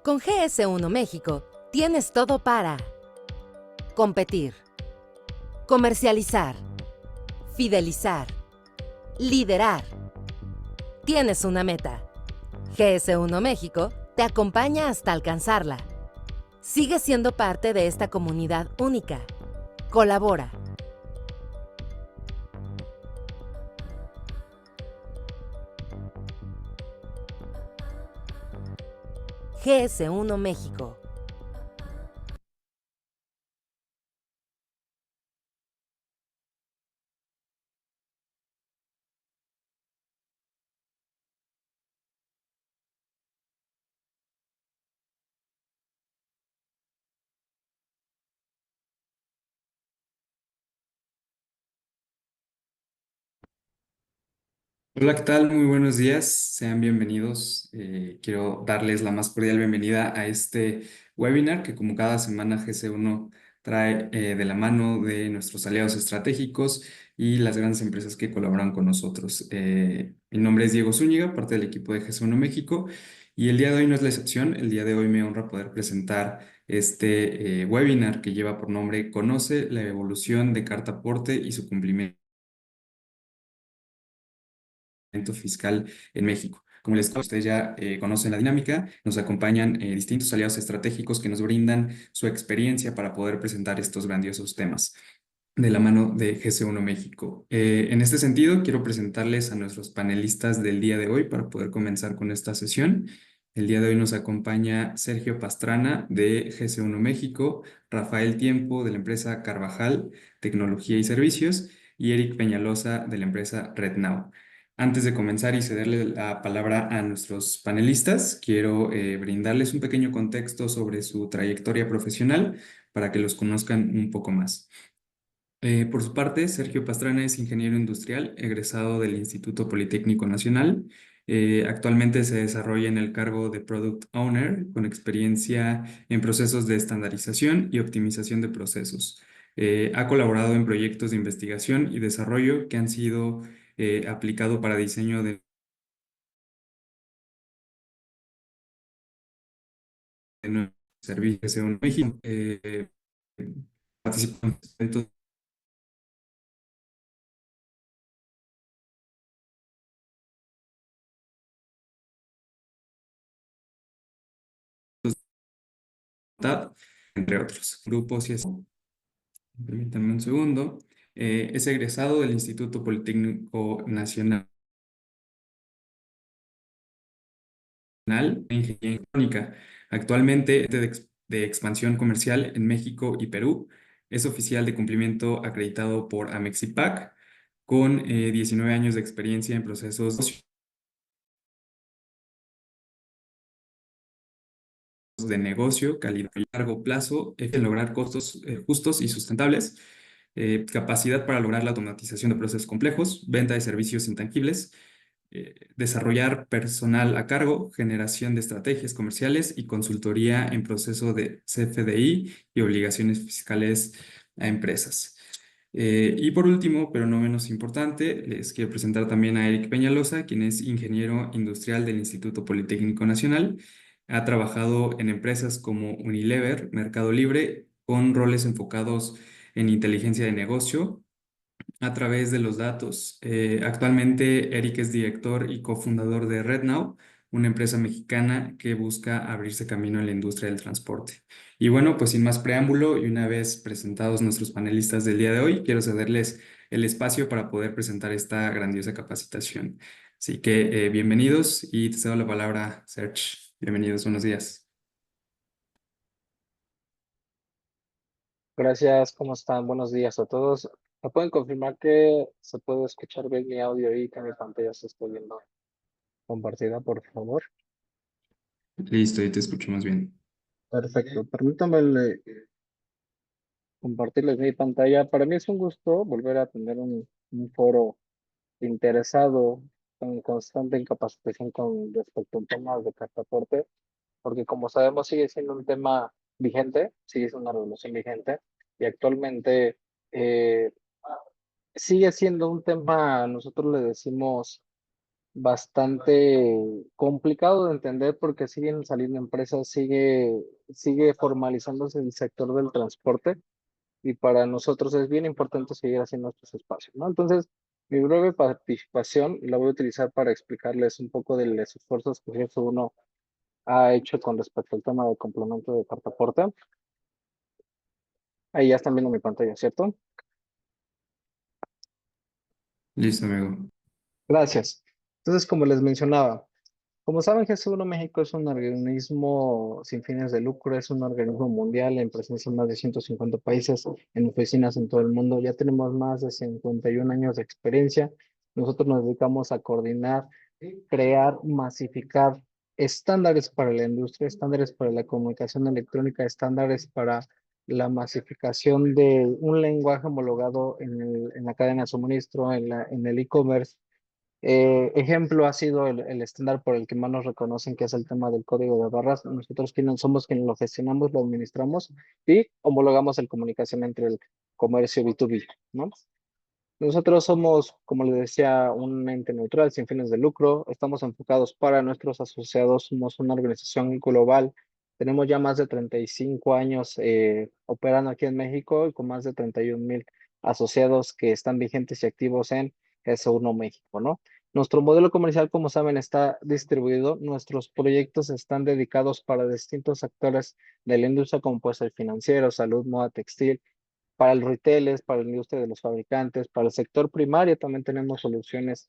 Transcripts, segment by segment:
Con GS1 México tienes todo para competir, comercializar, fidelizar, liderar. Tienes una meta. GS1 México te acompaña hasta alcanzarla. Sigue siendo parte de esta comunidad única. Colabora. GS1 México. Hola, ¿qué tal? Muy buenos días, sean bienvenidos. Quiero darles la más cordial bienvenida a este webinar que como cada semana GC1 trae de la mano de nuestros aliados estratégicos y las grandes empresas que colaboran con nosotros. Mi nombre es Diego Zúñiga, parte del equipo de GC1 México, y el día de hoy no es la excepción. El día de hoy me honra poder presentar este webinar que lleva por nombre Conoce la evolución de Carta Aporte y su cumplimiento fiscal en México. Como les conté, ustedes ya conocen la dinámica, nos acompañan distintos aliados estratégicos que nos brindan su experiencia para poder presentar estos grandiosos temas de la mano de GC1 México. En este sentido, quiero presentarles a nuestros panelistas del día de hoy para poder comenzar con esta sesión. El día de hoy nos acompaña Sergio Pastrana de GC1 México, Rafael Tiempo de la empresa Carvajal Tecnología y Servicios y Eric Peñalosa de la empresa RedNow. Antes de comenzar y cederle la palabra a nuestros panelistas, quiero brindarles un pequeño contexto sobre su trayectoria profesional para que los conozcan un poco más. Por su parte, Sergio Pastrana es ingeniero industrial, egresado del Instituto Politécnico Nacional. Actualmente se desarrolla en el cargo de Product Owner, con experiencia en procesos de estandarización y optimización de procesos. Ha colaborado en proyectos de investigación y desarrollo que han sido aplicados para diseño de nuevos servicios en México. Participa en eventos de TAP, entre otros grupos y así. Permítanme un segundo. Es egresado del Instituto Politécnico Nacional de Ingeniería Electrónica. Actualmente es de expansión comercial en México y Perú. Es oficial de cumplimiento acreditado por Amexipac con 19 años de experiencia en procesos de negocio, calidad a largo plazo, en lograr costos justos y sustentables, capacidad para lograr la automatización de procesos complejos, venta de servicios intangibles, desarrollar personal a cargo, generación de estrategias comerciales y consultoría en proceso de CFDI y obligaciones fiscales a empresas. Y por último, pero no menos importante, les quiero presentar también a Eric Peñalosa, quien es ingeniero industrial del Instituto Politécnico Nacional. Ha trabajado en empresas como Unilever, Mercado Libre, con roles enfocados en inteligencia de negocio a través de los datos. Actualmente, Eric es director y cofundador de RedNow, una empresa mexicana que busca abrirse camino en la industria del transporte. Y bueno, pues sin más preámbulo y una vez presentados nuestros panelistas del día de hoy, quiero cederles el espacio para poder presentar esta grandiosa capacitación. Así que bienvenidos y te cedo la palabra, Serge. Bienvenidos, buenos días. Gracias, ¿cómo están? Buenos días a todos. ¿Me pueden confirmar que se puede escuchar bien mi audio y que mi pantalla se esté viendo compartida, por favor? Listo, y te escuchamos bien. Perfecto. Permítanme compartirles mi pantalla. Para mí es un gusto volver a tener un foro interesado en constante en capacitación con respecto a un tema de cartaporte, porque como sabemos sigue siendo un tema vigente, sigue siendo una revolución vigente y actualmente eh, sigue siendo un tema, nosotros le decimos bastante complicado de entender porque siguen saliendo empresas, sigue formalizándose el sector del transporte y para nosotros es bien importante seguir haciendo estos espacios, ¿no? Entonces, mi breve participación la voy a utilizar para explicarles un poco de los esfuerzos que Jefe Uno ha hecho con respecto al tema del complemento de carta aporte. Ahí ya están viendo mi pantalla, ¿cierto? Listo, amigo. Gracias. Entonces, como les mencionaba, como saben, GS1 México es un organismo sin fines de lucro, es un organismo mundial en presencia en más de 150 países, en oficinas en todo el mundo. Ya tenemos más de 51 años de experiencia. Nosotros nos dedicamos a coordinar, crear, masificar estándares para la industria, estándares para la comunicación electrónica, estándares para la masificación de un lenguaje homologado en la cadena de suministro, en el e-commerce. Ejemplo ha sido el estándar por el que más nos reconocen, que es el tema del código de barras. Nosotros quienes somos quienes lo gestionamos, lo administramos y homologamos la comunicación entre el comercio B2B, ¿no? Nosotros somos, como les decía, un ente neutral, sin fines de lucro. Estamos enfocados para nuestros asociados. Somos una organización global. Tenemos ya más de 35 años operando aquí en México y con más de 31,000 asociados que están vigentes y activos en S1 México, ¿no? Nuestro modelo comercial, como saben, está distribuido. Nuestros proyectos están dedicados para distintos actores de la industria, como puede ser financiero, salud, moda, textil, para el retail, es para la industria de los fabricantes, para el sector primario también tenemos soluciones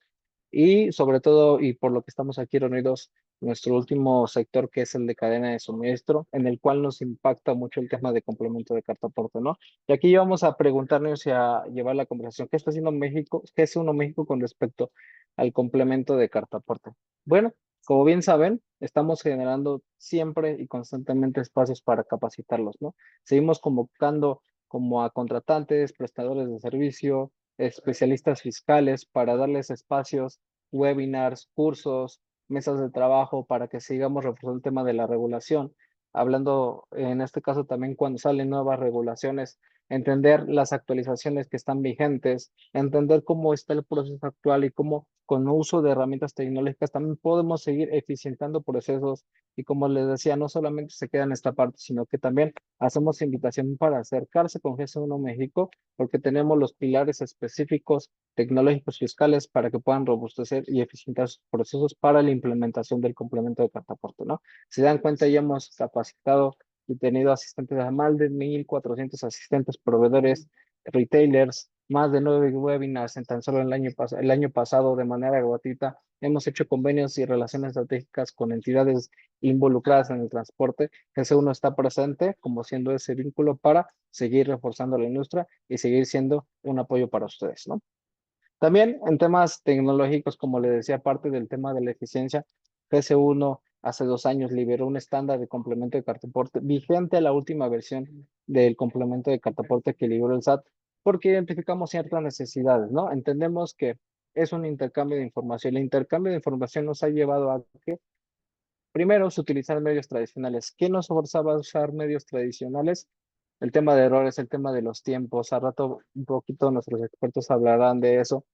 y sobre todo, y por lo que estamos aquí reunidos, nuestro último sector que es el de cadena de suministro, en el cual nos impacta mucho el tema de complemento de carta aporte, ¿no? Y aquí vamos a preguntarnos y a llevar la conversación, ¿qué está haciendo México? ¿Qué es uno México con respecto al complemento de carta aporte? Bueno, como bien saben, estamos generando siempre y constantemente espacios para capacitarlos, ¿no? Seguimos convocando como a contratantes, prestadores de servicio, especialistas fiscales para darles espacios, webinars, cursos, mesas de trabajo para que sigamos reforzando el tema de la regulación. Hablando en este caso también cuando salen nuevas regulaciones, entender las actualizaciones que están vigentes, entender cómo está el proceso actual y cómo con uso de herramientas tecnológicas también podemos seguir eficientando procesos y como les decía, no solamente se queda en esta parte, sino que también hacemos invitación para acercarse con GS1 México, porque tenemos los pilares específicos tecnológicos fiscales para que puedan robustecer y eficientar sus procesos para la implementación del complemento de cartaporte, ¿no? Si dan cuenta, ya hemos capacitado y tenido asistentes a más de 1,400 asistentes, proveedores, retailers, más de 9 webinars en tan solo el año pasado de manera gratuita. Hemos hecho convenios y relaciones estratégicas con entidades involucradas en el transporte. Ese uno está presente como siendo ese vínculo para seguir reforzando la industria y seguir siendo un apoyo para ustedes, ¿no? También en temas tecnológicos, como le decía, parte del tema de la eficiencia, GS1 hace 2 años liberó un estándar de complemento de cartaporte vigente a la última versión del complemento de cartaporte que liberó el SAT, porque identificamos ciertas necesidades, ¿no? Entendemos que es un intercambio de información. El intercambio de información nos ha llevado a que primero, es utilizar medios tradicionales. ¿Qué nos forzaba a usar medios tradicionales? El tema de errores, el tema de los tiempos. A rato un poquito nuestros expertos hablarán de eso.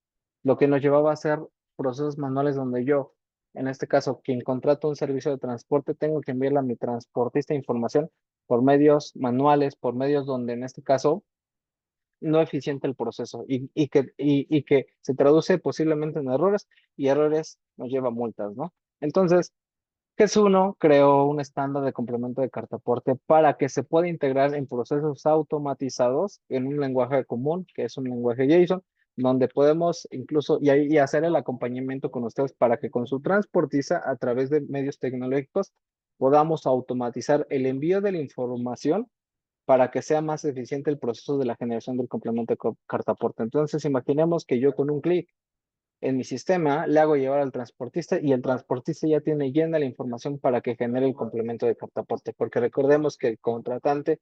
Lo que nos llevaba a hacer procesos manuales donde yo, en este caso, quien contrata un servicio de transporte, tengo que enviarle a mi transportista información por medios manuales, por medios donde en este caso no eficiente el proceso y que se traduce posiblemente en errores y errores nos lleva a multas, ¿no? Entonces, GES1 creó un estándar de complemento de cartaporte para que se pueda integrar en procesos automatizados en un lenguaje común, que es un lenguaje JSON, donde podemos incluso y hacer el acompañamiento con ustedes para que con su transportista a través de medios tecnológicos podamos automatizar el envío de la información para que sea más eficiente el proceso de la generación del complemento de cartaporte. Entonces, imaginemos que yo con un clic en mi sistema, le hago llevar al transportista y el transportista ya tiene llena la información para que genere el complemento de cartaporte, porque recordemos que el contratante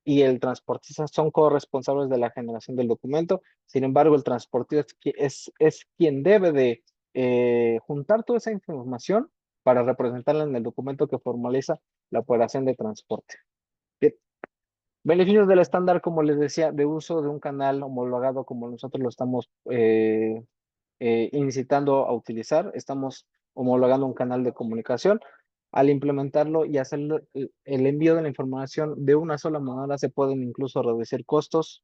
y el transportista son corresponsables de la generación del documento. Sin embargo, el transportista es quien debe de juntar toda esa información para representarla en el documento que formaliza la operación de transporte. Bien. Beneficios del estándar, como les decía, de uso de un canal homologado como nosotros lo estamos incitando a utilizar, estamos homologando un canal de comunicación. Al implementarlo y hacer el envío de la información de una sola manera, se pueden incluso reducir costos,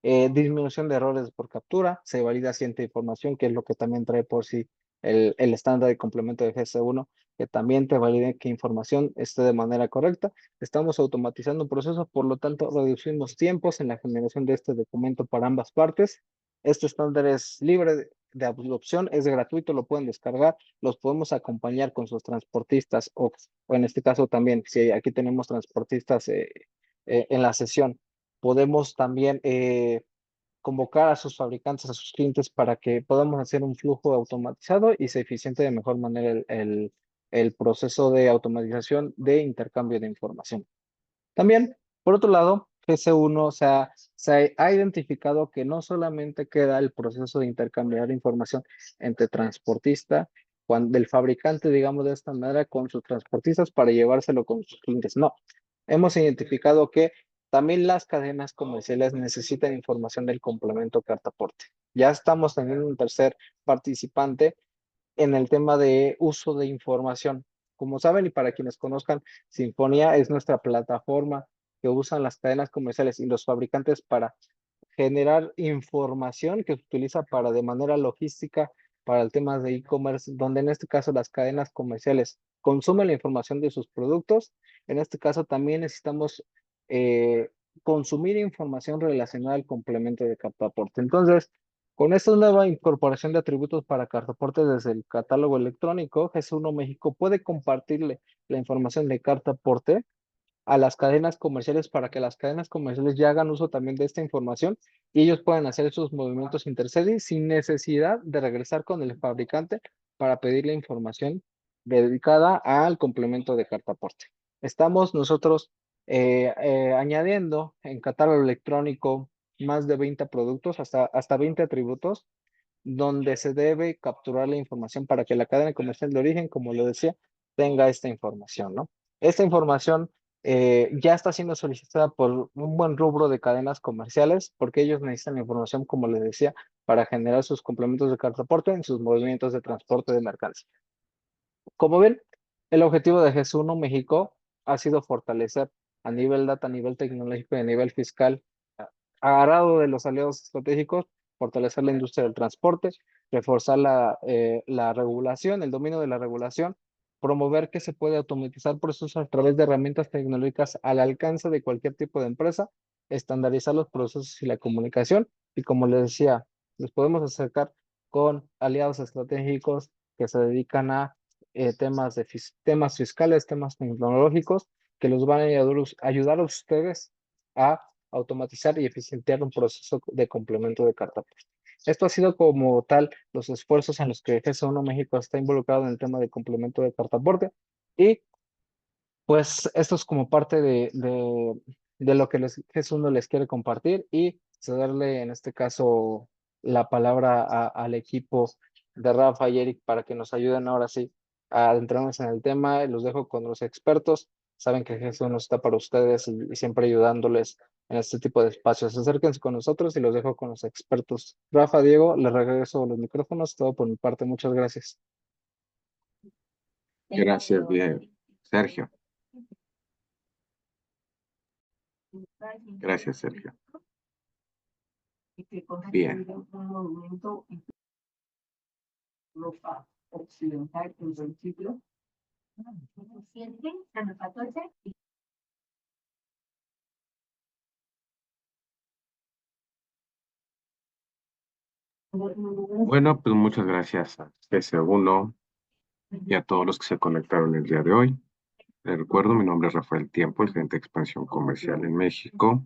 disminución de errores por captura, se valida cierta información, que es lo que también trae por sí el estándar de complemento de GS1, que también te valide que información esté de manera correcta. Estamos automatizando un proceso, por lo tanto, reducimos tiempos en la generación de este documento para ambas partes. Este estándar es libre de adopción, es gratuito, lo pueden descargar, los podemos acompañar con sus transportistas o en este caso también, si aquí tenemos transportistas en la sesión, podemos también convocar a sus fabricantes, a sus clientes para que podamos hacer un flujo automatizado y se eficiente de mejor manera el proceso de automatización de intercambio de información. También, por otro lado, GC1 se ha identificado que no solamente queda el proceso de intercambiar información entre transportista, del fabricante, digamos de esta manera, con sus transportistas para llevárselo con sus clientes. No, hemos identificado que también las cadenas comerciales necesitan información del complemento cartaporte. Ya estamos teniendo un tercer participante en el tema de uso de información. Como saben, y para quienes conozcan, Sinfonía es nuestra plataforma que usan las cadenas comerciales y los fabricantes para generar información que se utiliza para de manera logística para el tema de e-commerce, donde en este caso las cadenas comerciales consumen la información de sus productos. En este caso también necesitamos eh, consumir información relacionada al complemento de cartaporte. Entonces, con esta nueva incorporación de atributos para cartaporte desde el catálogo electrónico, GS1 México puede compartirle la información de cartaporte a las cadenas comerciales para que las cadenas comerciales ya hagan uso también de esta información y ellos puedan hacer sus movimientos interceding sin necesidad de regresar con el fabricante para pedir la información dedicada al complemento de cartaporte. Estamos nosotros añadiendo en catálogo electrónico más de 20 productos, hasta 20 atributos, donde se debe capturar la información para que la cadena comercial de origen, como lo decía, tenga esta información, ¿no? Esta información ya está siendo solicitada por un buen rubro de cadenas comerciales porque ellos necesitan la información, como les decía, para generar sus complementos de cartaporte en sus movimientos de transporte de mercancía. Como ven, el objetivo de GES1 México ha sido fortalecer a nivel data, a nivel tecnológico y a nivel fiscal, agarrado de los aliados estratégicos, fortalecer la industria del transporte, reforzar la regulación, el dominio de la regulación, promover que se puede automatizar procesos a través de herramientas tecnológicas al alcance de cualquier tipo de empresa, estandarizar los procesos y la comunicación, y como les decía, los podemos acercar con aliados estratégicos que se dedican a temas fiscales, temas tecnológicos, que los van a ayudar a ustedes a automatizar y eficientar un proceso de complemento de cartaporte. Esto ha sido como tal los esfuerzos en los que GS1 México está involucrado en el tema de complemento de cartaporte y pues esto es como parte de lo que GS1 les quiere compartir y cederle en este caso la palabra al equipo de Rafa y Eric para que nos ayuden ahora sí a adentrarnos en el tema. Los dejo con los expertos. Saben que GS1 está para ustedes y siempre ayudándoles en este tipo de espacios. Acérquense con nosotros y los dejo con los expertos. Rafa, Diego, les regreso los micrófonos. Todo por mi parte. Muchas gracias. Gracias, bien. Sergio. Gracias, Sergio. Bien. Occidental en principio. Bueno, pues muchas gracias a GS1 y a todos los que se conectaron el día de hoy. Les recuerdo, mi nombre es Rafael Tiempo, el gerente de expansión comercial en México.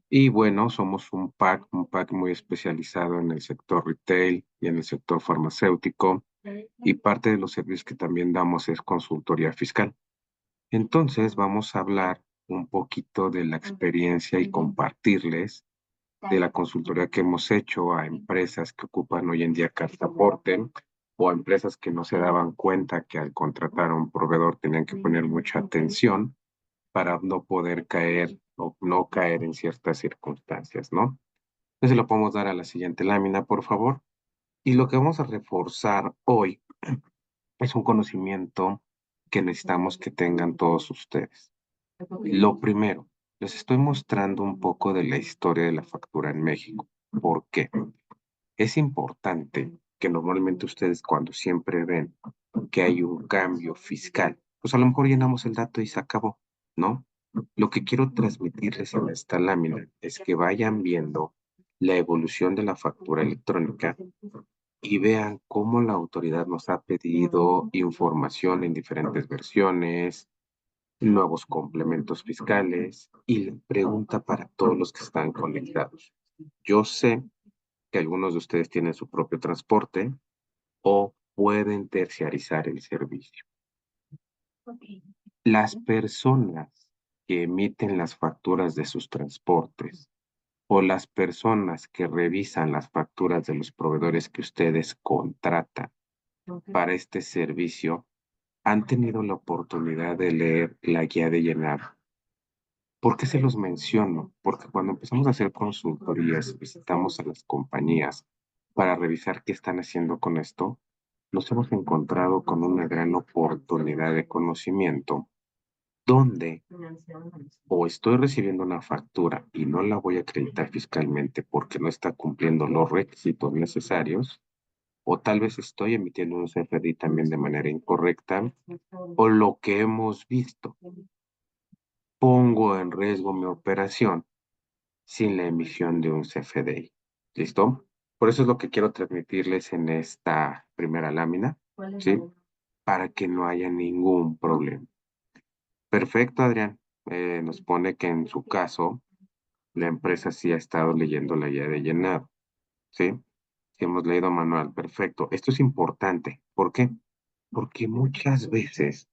Y bueno, somos un pack muy especializado en el sector retail y en el sector farmacéutico. Y parte de los servicios que también damos es consultoría fiscal. Entonces, vamos a hablar un poquito de la experiencia y compartirles de la consultoría que hemos hecho a empresas que ocupan hoy en día cartaporte o a empresas que no se daban cuenta que al contratar a un proveedor tenían que poner mucha atención para no poder caer o no caer en ciertas circunstancias, ¿no? Entonces lo podemos dar a la siguiente lámina, por favor. Y lo que vamos a reforzar hoy es un conocimiento que necesitamos que tengan todos ustedes. Lo primero, les estoy mostrando un poco de la historia de la factura en México. ¿Por qué? Es importante que normalmente ustedes cuando siempre ven que hay un cambio fiscal, pues a lo mejor llenamos el dato y se acabó, ¿no? Lo que quiero transmitirles en esta lámina es que vayan viendo la evolución de la factura electrónica y vean cómo la autoridad nos ha pedido información en diferentes versiones, nuevos complementos fiscales y la pregunta para todos los que están conectados. Yo sé que algunos de ustedes tienen su propio transporte o pueden terciarizar el servicio. Las personas que emiten las facturas de sus transportes o las personas que revisan las facturas de los proveedores que ustedes contratan para este servicio han tenido la oportunidad de leer la guía de llenado. ¿Por qué se los menciono? Porque cuando empezamos a hacer consultorías, visitamos a las compañías para revisar qué están haciendo con esto, nos hemos encontrado con una gran oportunidad de conocimiento donde o estoy recibiendo una factura y no la voy a acreditar fiscalmente porque no está cumpliendo los requisitos necesarios, o tal vez estoy emitiendo un CFDI también de manera incorrecta, o lo que hemos visto, pongo en riesgo mi operación sin la emisión de un CFDI. ¿Listo? Por eso es lo que quiero transmitirles en esta primera lámina, ¿sí? Para que no haya ningún problema. Perfecto, Adrián. Nos pone que en su caso, la empresa sí ha estado leyendo la guía de llenado, ¿sí? Sí hemos leído manual, perfecto. Esto es importante. ¿Por qué? Porque muchas veces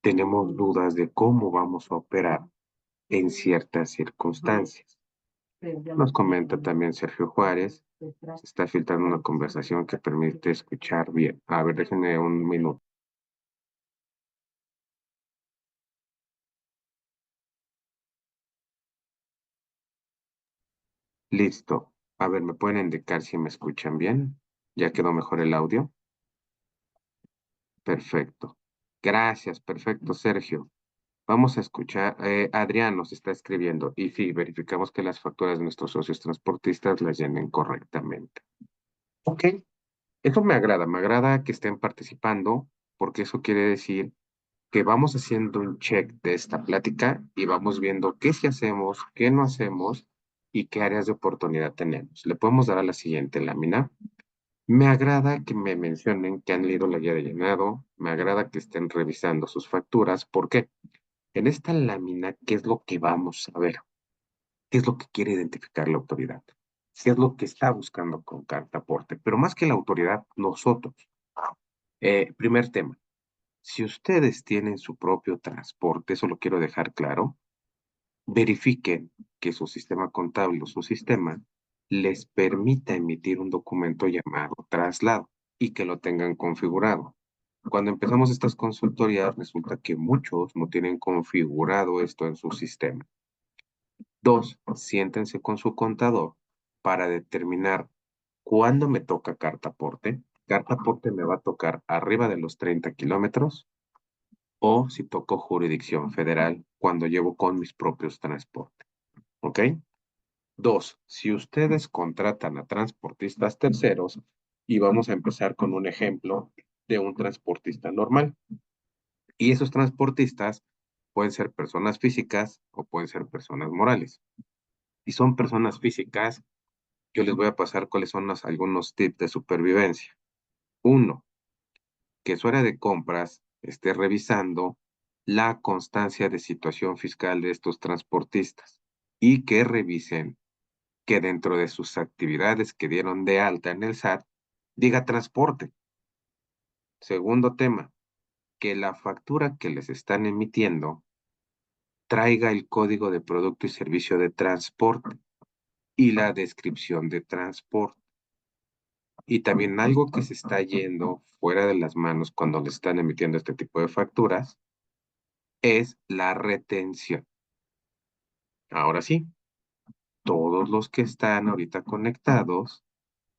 tenemos dudas de cómo vamos a operar en ciertas circunstancias. Nos comenta también Sergio Juárez, se está filtrando una conversación que permite escuchar bien. A ver, déjenme un minuto. Listo. A ver, ¿me pueden indicar si me escuchan bien? ¿Ya quedó mejor el audio? Perfecto. Gracias, perfecto, Sergio. Vamos a escuchar, Adrián nos está escribiendo y sí, verificamos que las facturas de nuestros socios transportistas las llenen correctamente. Ok, eso me agrada que estén participando porque eso quiere decir que vamos haciendo un check de esta plática y vamos viendo qué sí hacemos, qué no hacemos y qué áreas de oportunidad tenemos. Le podemos dar a la siguiente lámina. Me agrada que me mencionen que han leído la guía de llenado, me agrada que estén revisando sus facturas. ¿Por qué? En esta lámina, ¿qué es lo que vamos a ver? ¿Qué es lo que quiere identificar la autoridad? ¿Qué es lo que está buscando con carta aporte? Pero más que la autoridad, nosotros. Primer tema, si ustedes tienen su propio transporte, eso lo quiero dejar claro, verifiquen que su sistema contable o su sistema les permita emitir un documento llamado traslado y que lo tengan configurado. Cuando empezamos estas consultorías, resulta que muchos no tienen configurado esto en su sistema. Dos, siéntense con su contador para determinar cuándo me toca carta aporte. Carta aporte me va a tocar arriba de los 30 kilómetros o si toco jurisdicción federal cuando llevo con mis propios transportes. ¿Ok? Dos, si ustedes contratan a transportistas terceros, y vamos a empezar con un ejemplo de un transportista normal. Y esos transportistas pueden ser personas físicas o pueden ser personas morales. Si son personas físicas, yo les voy a pasar cuáles son algunos tips de supervivencia. Uno, que su área de compras esté revisando la constancia de situación fiscal de estos transportistas y que revisen que dentro de sus actividades que dieron de alta en el SAT diga transporte. Segundo tema, que la factura que les están emitiendo traiga el código de producto y servicio de transporte y la descripción de transporte. Y también algo que se está yendo fuera de las manos cuando le están emitiendo este tipo de facturas es la retención. Ahora sí, todos los que están ahorita conectados,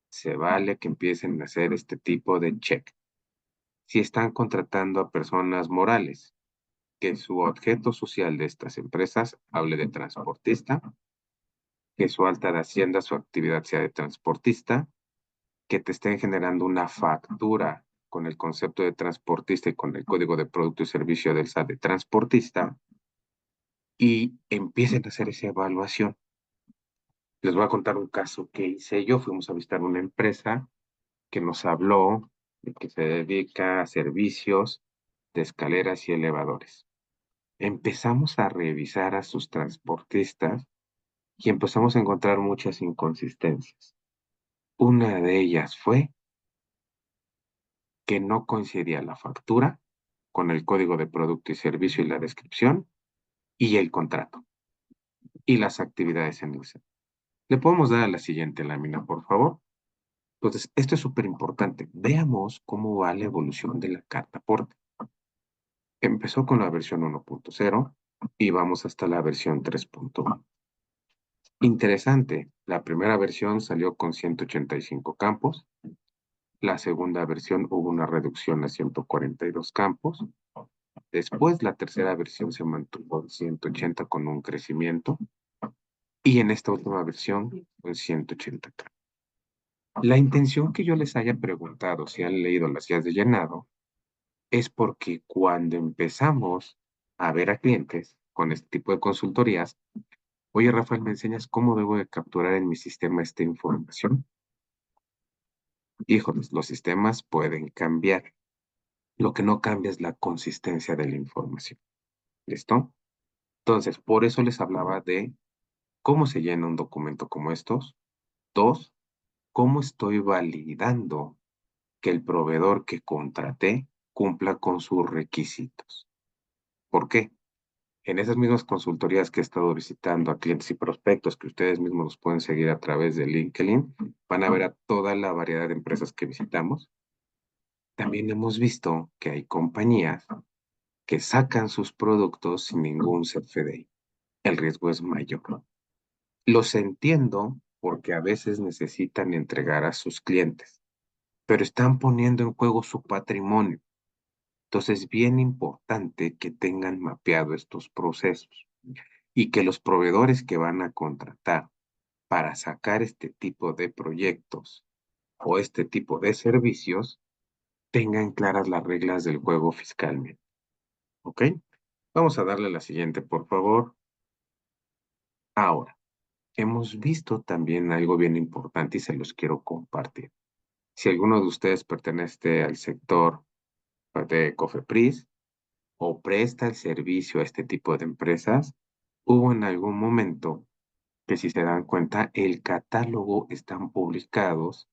se vale que empiecen a hacer este tipo de check. Si están contratando a personas morales, que su objeto social de estas empresas hable de transportista, que su alta de hacienda, su actividad sea de transportista, que te estén generando una factura con el concepto de transportista y con el código de producto y servicio del SAT de transportista, y empiecen a hacer esa evaluación. Les voy a contar un caso que hice yo. Fuimos a visitar una empresa que nos habló de que se dedica a servicios de escaleras y elevadores. Empezamos a revisar a sus transportistas y empezamos a encontrar muchas inconsistencias. Una de ellas fue que no coincidía la factura con el código de producto y servicio y la descripción y el contrato y las actividades en el SAT. ¿Le podemos dar a la siguiente lámina, por favor? Entonces, esto es súper importante. Veamos cómo va la evolución de la carta aporte. Empezó con la versión 1.0 y vamos hasta la versión 3.1. Interesante, la primera versión salió con 185 campos, la segunda versión hubo una reducción a 142 campos, después la tercera versión se mantuvo en 180 con un crecimiento, y en esta última versión en 180 campos. La intención que yo les haya preguntado si han leído las guías de llenado es porque cuando empezamos a ver a clientes con este tipo de consultorías, oye, Rafael, ¿me enseñas cómo debo de capturar en mi sistema esta información? Híjoles, los sistemas pueden cambiar. Lo que no cambia es la consistencia de la información. ¿Listo? Entonces, por eso les hablaba de cómo se llena un documento como estos. Dos, cómo estoy validando que el proveedor que contraté cumpla con sus requisitos. ¿Por qué? En esas mismas consultorías que he estado visitando a clientes y prospectos, que ustedes mismos los pueden seguir a través de LinkedIn, van a ver a toda la variedad de empresas que visitamos. También hemos visto que hay compañías que sacan sus productos sin ningún CFDI. El riesgo es mayor. Los entiendo porque a veces necesitan entregar a sus clientes, pero están poniendo en juego su patrimonio. Entonces es bien importante que tengan mapeado estos procesos y que los proveedores que van a contratar para sacar este tipo de proyectos o este tipo de servicios tengan claras las reglas del juego fiscalmente. ¿Ok? Vamos a darle la siguiente, por favor. Ahora, hemos visto también algo bien importante y se los quiero compartir. Si alguno de ustedes pertenece al sector de Cofepris o presta el servicio a este tipo de empresas, hubo en algún momento que, si se dan cuenta, el catálogo están publicados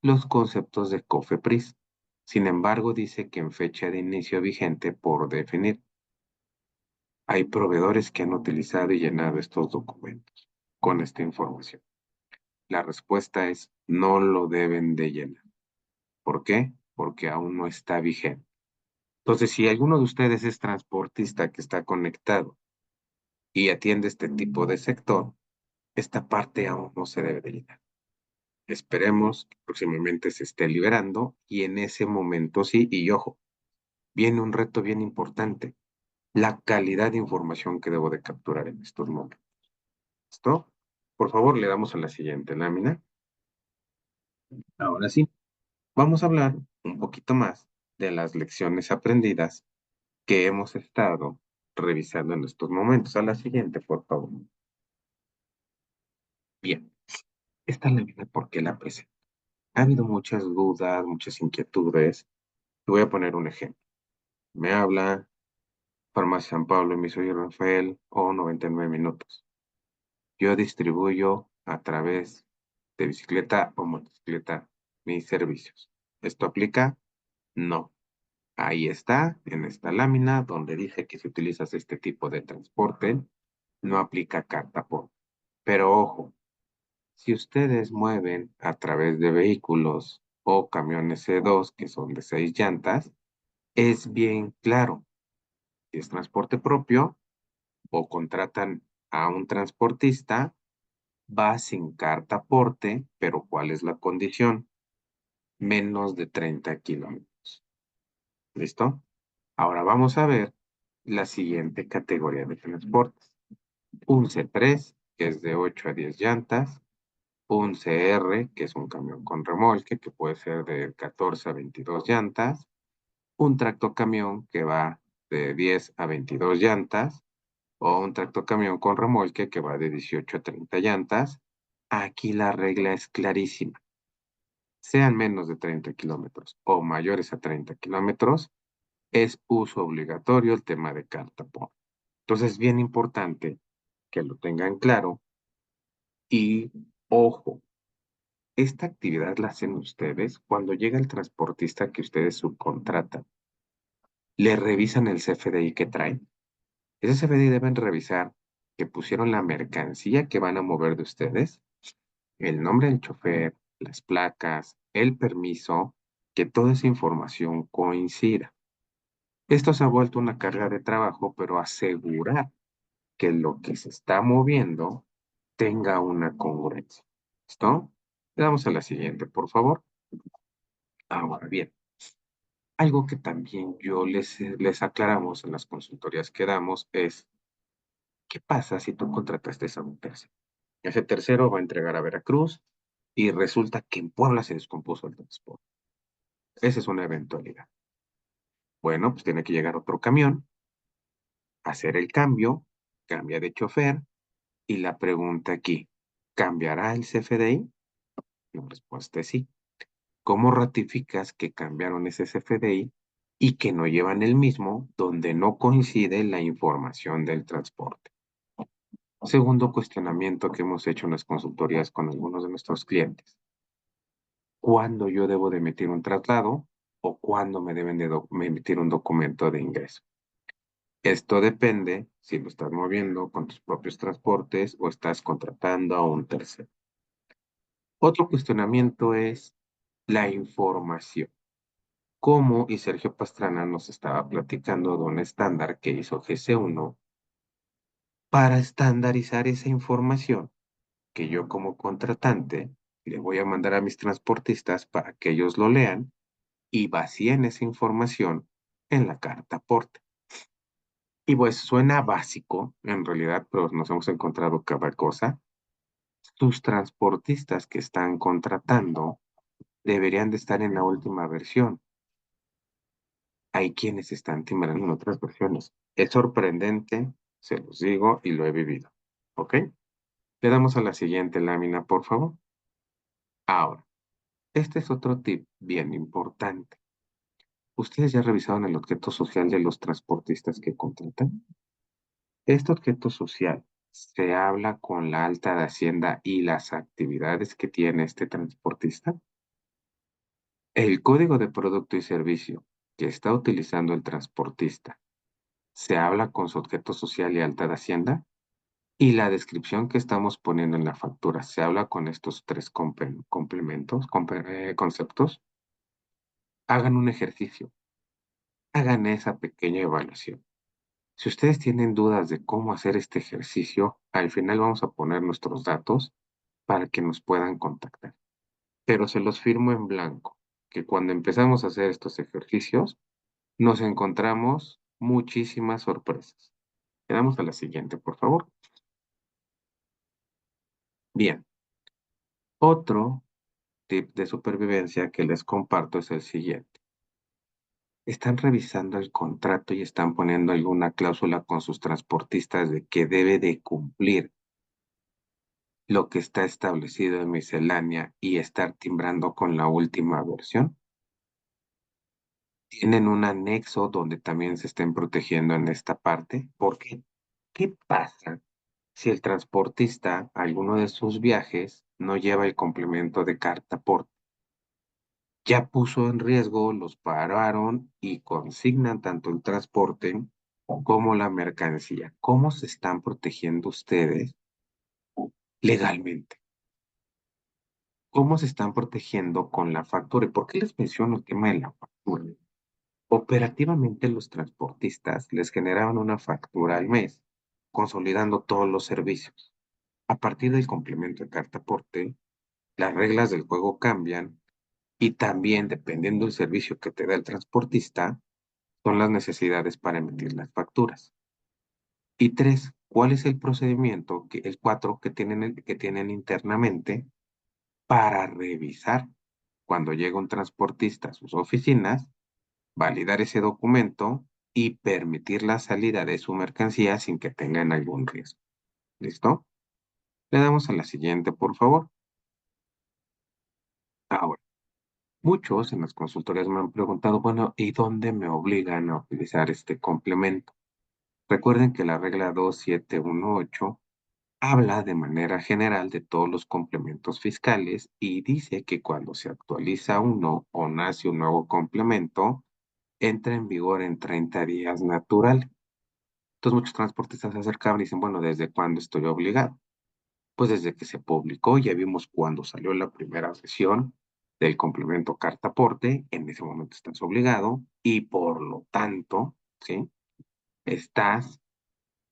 los conceptos de Cofepris. Sin embargo, dice que en fecha de inicio vigente por definir. Hay proveedores que han utilizado y llenado estos documentos con esta información. La respuesta es no lo deben de llenar. ¿Por qué? Porque aún no está vigente. Entonces, si alguno de ustedes es transportista que está conectado y atiende este tipo de sector, esta parte aún no se debe de llenar. Esperemos que próximamente se esté liberando y en ese momento sí, y ojo, viene un reto bien importante, la calidad de información que debo de capturar en estos momentos. ¿Listo? Por favor, le damos a la siguiente lámina. Ahora sí, vamos a hablar un poquito más de las lecciones aprendidas que hemos estado revisando en estos momentos. A la siguiente, por favor. Bien, esta lámina, ¿por qué la presento? Ha habido muchas dudas, muchas inquietudes. Te voy a poner un ejemplo. Me habla Farmacia San Pablo y me soy Rafael o 99 minutos. Yo distribuyo a través de bicicleta o motocicleta mis servicios. ¿Esto aplica? No. Ahí está, en esta lámina, donde dice que si utilizas este tipo de transporte, no aplica carta por. Pero ojo, si ustedes mueven a través de vehículos o camiones C2, que son de 6 llantas, es bien claro. Si es transporte propio o contratan a un transportista, va sin carta aporte, pero ¿cuál es la condición? Menos de 30 kilómetros. ¿Listo? Ahora vamos a ver la siguiente categoría de transportes. Un C3, que es de 8 a 10 llantas. Un CR, que es un camión con remolque, que puede ser de 14 a 22 llantas. Un tractocamión, que va de 10 a 22 llantas. O un tractocamión con remolque, que va de 18 a 30 llantas. Aquí la regla es clarísima. Sean menos de 30 kilómetros o mayores a 30 kilómetros, es uso obligatorio el tema de carta por. Entonces es bien importante que lo tengan claro y ojo, esta actividad la hacen ustedes cuando llega el transportista que ustedes subcontratan. Le revisan el CFDI que traen. Ese CFDI deben revisar que pusieron la mercancía que van a mover de ustedes, el nombre del chofer, las placas, el permiso, que toda esa información coincida. Esto se ha vuelto una carga de trabajo, pero asegurar que lo que se está moviendo tenga una congruencia. ¿Listo? Le damos a la siguiente, por favor. Ahora bien, algo que también les aclaramos en las consultorías que damos es, ¿qué pasa si tú contrataste a un tercero? Ese tercero va a entregar a Veracruz y resulta que en Puebla se descompuso el transporte. Esa es una eventualidad. Bueno, pues tiene que llegar otro camión, hacer el cambio, cambia de chofer, y la pregunta aquí, ¿cambiará el CFDI? La respuesta es sí. ¿Cómo ratificas que cambiaron ese CFDI y que no llevan el mismo donde no coincide la información del transporte? Segundo cuestionamiento que hemos hecho en las consultorías con algunos de nuestros clientes. ¿Cuándo yo debo de emitir un traslado o cuándo me deben de emitir un documento de ingreso? Esto depende si lo estás moviendo con tus propios transportes o estás contratando a un tercero. Otro cuestionamiento es la información. Como y Sergio Pastrana nos estaba platicando de un estándar que hizo GC1 para estandarizar esa información que yo como contratante le voy a mandar a mis transportistas para que ellos lo lean y vacíen esa información en la carta aporte. Y pues suena básico, en realidad, pero nos hemos encontrado cada cosa. Tus transportistas que están contratando deberían de estar en la última versión. Hay quienes están timbrando en otras versiones. Es sorprendente, se los digo y lo he vivido. ¿Ok? Le damos a la siguiente lámina, por favor. Ahora, este es otro tip bien importante. ¿Ustedes ya revisaron el objeto social de los transportistas que contratan? Este objeto social se habla con la alta de Hacienda y las actividades que tiene este transportista. El código de producto y servicio que está utilizando el transportista se habla con su objeto social y alta de Hacienda. Y la descripción que estamos poniendo en la factura se habla con estos tres conceptos. Hagan un ejercicio, hagan esa pequeña evaluación. Si ustedes tienen dudas de cómo hacer este ejercicio, al final vamos a poner nuestros datos para que nos puedan contactar. Pero se los firmo en blanco, que cuando empezamos a hacer estos ejercicios, nos encontramos muchísimas sorpresas. Quedamos a la siguiente, por favor. Bien. Otro tip de supervivencia que les comparto es el siguiente. Están revisando el contrato y están poniendo alguna cláusula con sus transportistas de que debe de cumplir lo que está establecido en miscelánea y estar timbrando con la última versión. Tienen un anexo donde también se estén protegiendo en esta parte. ¿Por qué? ¿Qué pasa si el transportista, alguno de sus viajes, no lleva el complemento de carta por ya puso en riesgo, los pararon y consignan tanto el transporte como la mercancía? ¿Cómo se están protegiendo ustedes legalmente? ¿Cómo se están protegiendo con la factura? ¿Y por qué les menciono el tema de la factura? Operativamente los transportistas les generaban una factura al mes, consolidando todos los servicios. A partir del complemento de carta aporte, las reglas del juego cambian y también, dependiendo del servicio que te da el transportista, son las necesidades para emitir las facturas. Y tres, ¿cuál es el procedimiento, el cuatro, que tienen internamente para revisar cuando llega un transportista a sus oficinas, validar ese documento y permitir la salida de su mercancía sin que tengan algún riesgo? ¿Listo? Le damos a la siguiente, por favor. Ahora, muchos en las consultorías me han preguntado, bueno, ¿y dónde me obligan a utilizar este complemento? Recuerden que la regla 2718 habla de manera general de todos los complementos fiscales y dice que cuando se actualiza uno o nace un nuevo complemento, entra en vigor en 30 días naturales. Entonces muchos transportistas se acercaban y dicen, bueno, ¿desde cuándo estoy obligado? Pues desde que se publicó, ya vimos cuando salió la primera sesión del complemento carta aporte, en ese momento estás obligado y por lo tanto, ¿sí? Estás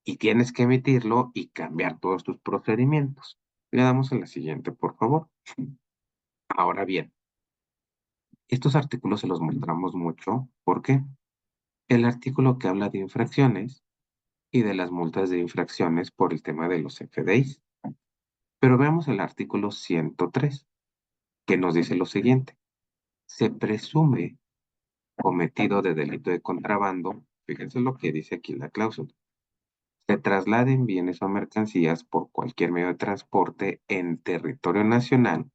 y tienes que emitirlo y cambiar todos tus procedimientos. Le damos a la siguiente, por favor. Ahora bien, estos artículos se los mostramos mucho. ¿Por qué? El artículo que habla de infracciones y de las multas de infracciones por el tema de los FDIs. Pero veamos el artículo 103, que nos dice lo siguiente. Se presume cometido de delito de contrabando, fíjense lo que dice aquí la cláusula, se trasladen bienes o mercancías por cualquier medio de transporte en territorio nacional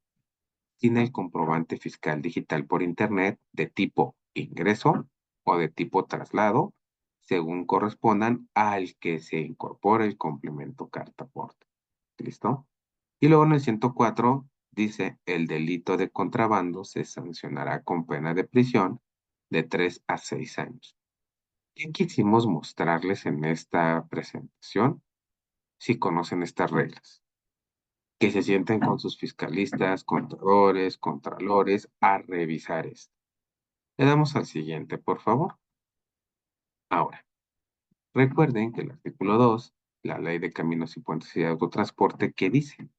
sin el comprobante fiscal digital por Internet de tipo ingreso o de tipo traslado, según correspondan al que se incorpore el complemento carta aporte. ¿Listo? Y luego en el 104 dice, el delito de contrabando se sancionará con pena de prisión de 3 a 6 años. ¿Qué quisimos mostrarles en esta presentación? Si conocen estas reglas, que se sienten con sus fiscalistas, contadores, contralores a revisar esto. Le damos al siguiente, por favor. Ahora, recuerden que el artículo 2, la Ley de Caminos y Puentes y de Autotransporte, ¿qué dice?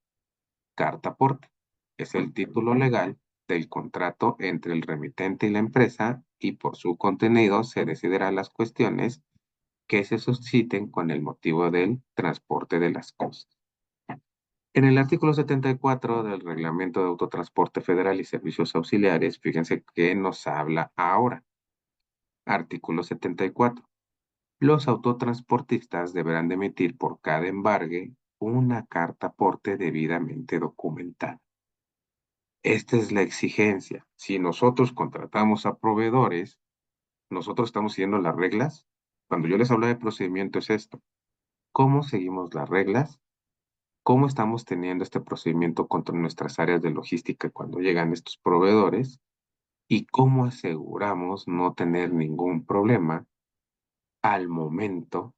Carta aporte. Es el título legal del contrato entre el remitente y la empresa y por su contenido se decidirá las cuestiones que se susciten con el motivo del transporte de las cosas. En el artículo 74 del Reglamento de Autotransporte Federal y Servicios Auxiliares, fíjense que nos habla ahora. Artículo 74. Los autotransportistas deberán de emitir por cada embargue una carta aporte debidamente documentada. Esta es la exigencia. Si nosotros contratamos a proveedores, nosotros estamos siguiendo las reglas. Cuando yo les hablo de procedimiento es esto. ¿Cómo seguimos las reglas? ¿Cómo estamos teniendo este procedimiento contra nuestras áreas de logística cuando llegan estos proveedores? ¿Y cómo aseguramos no tener ningún problema al momento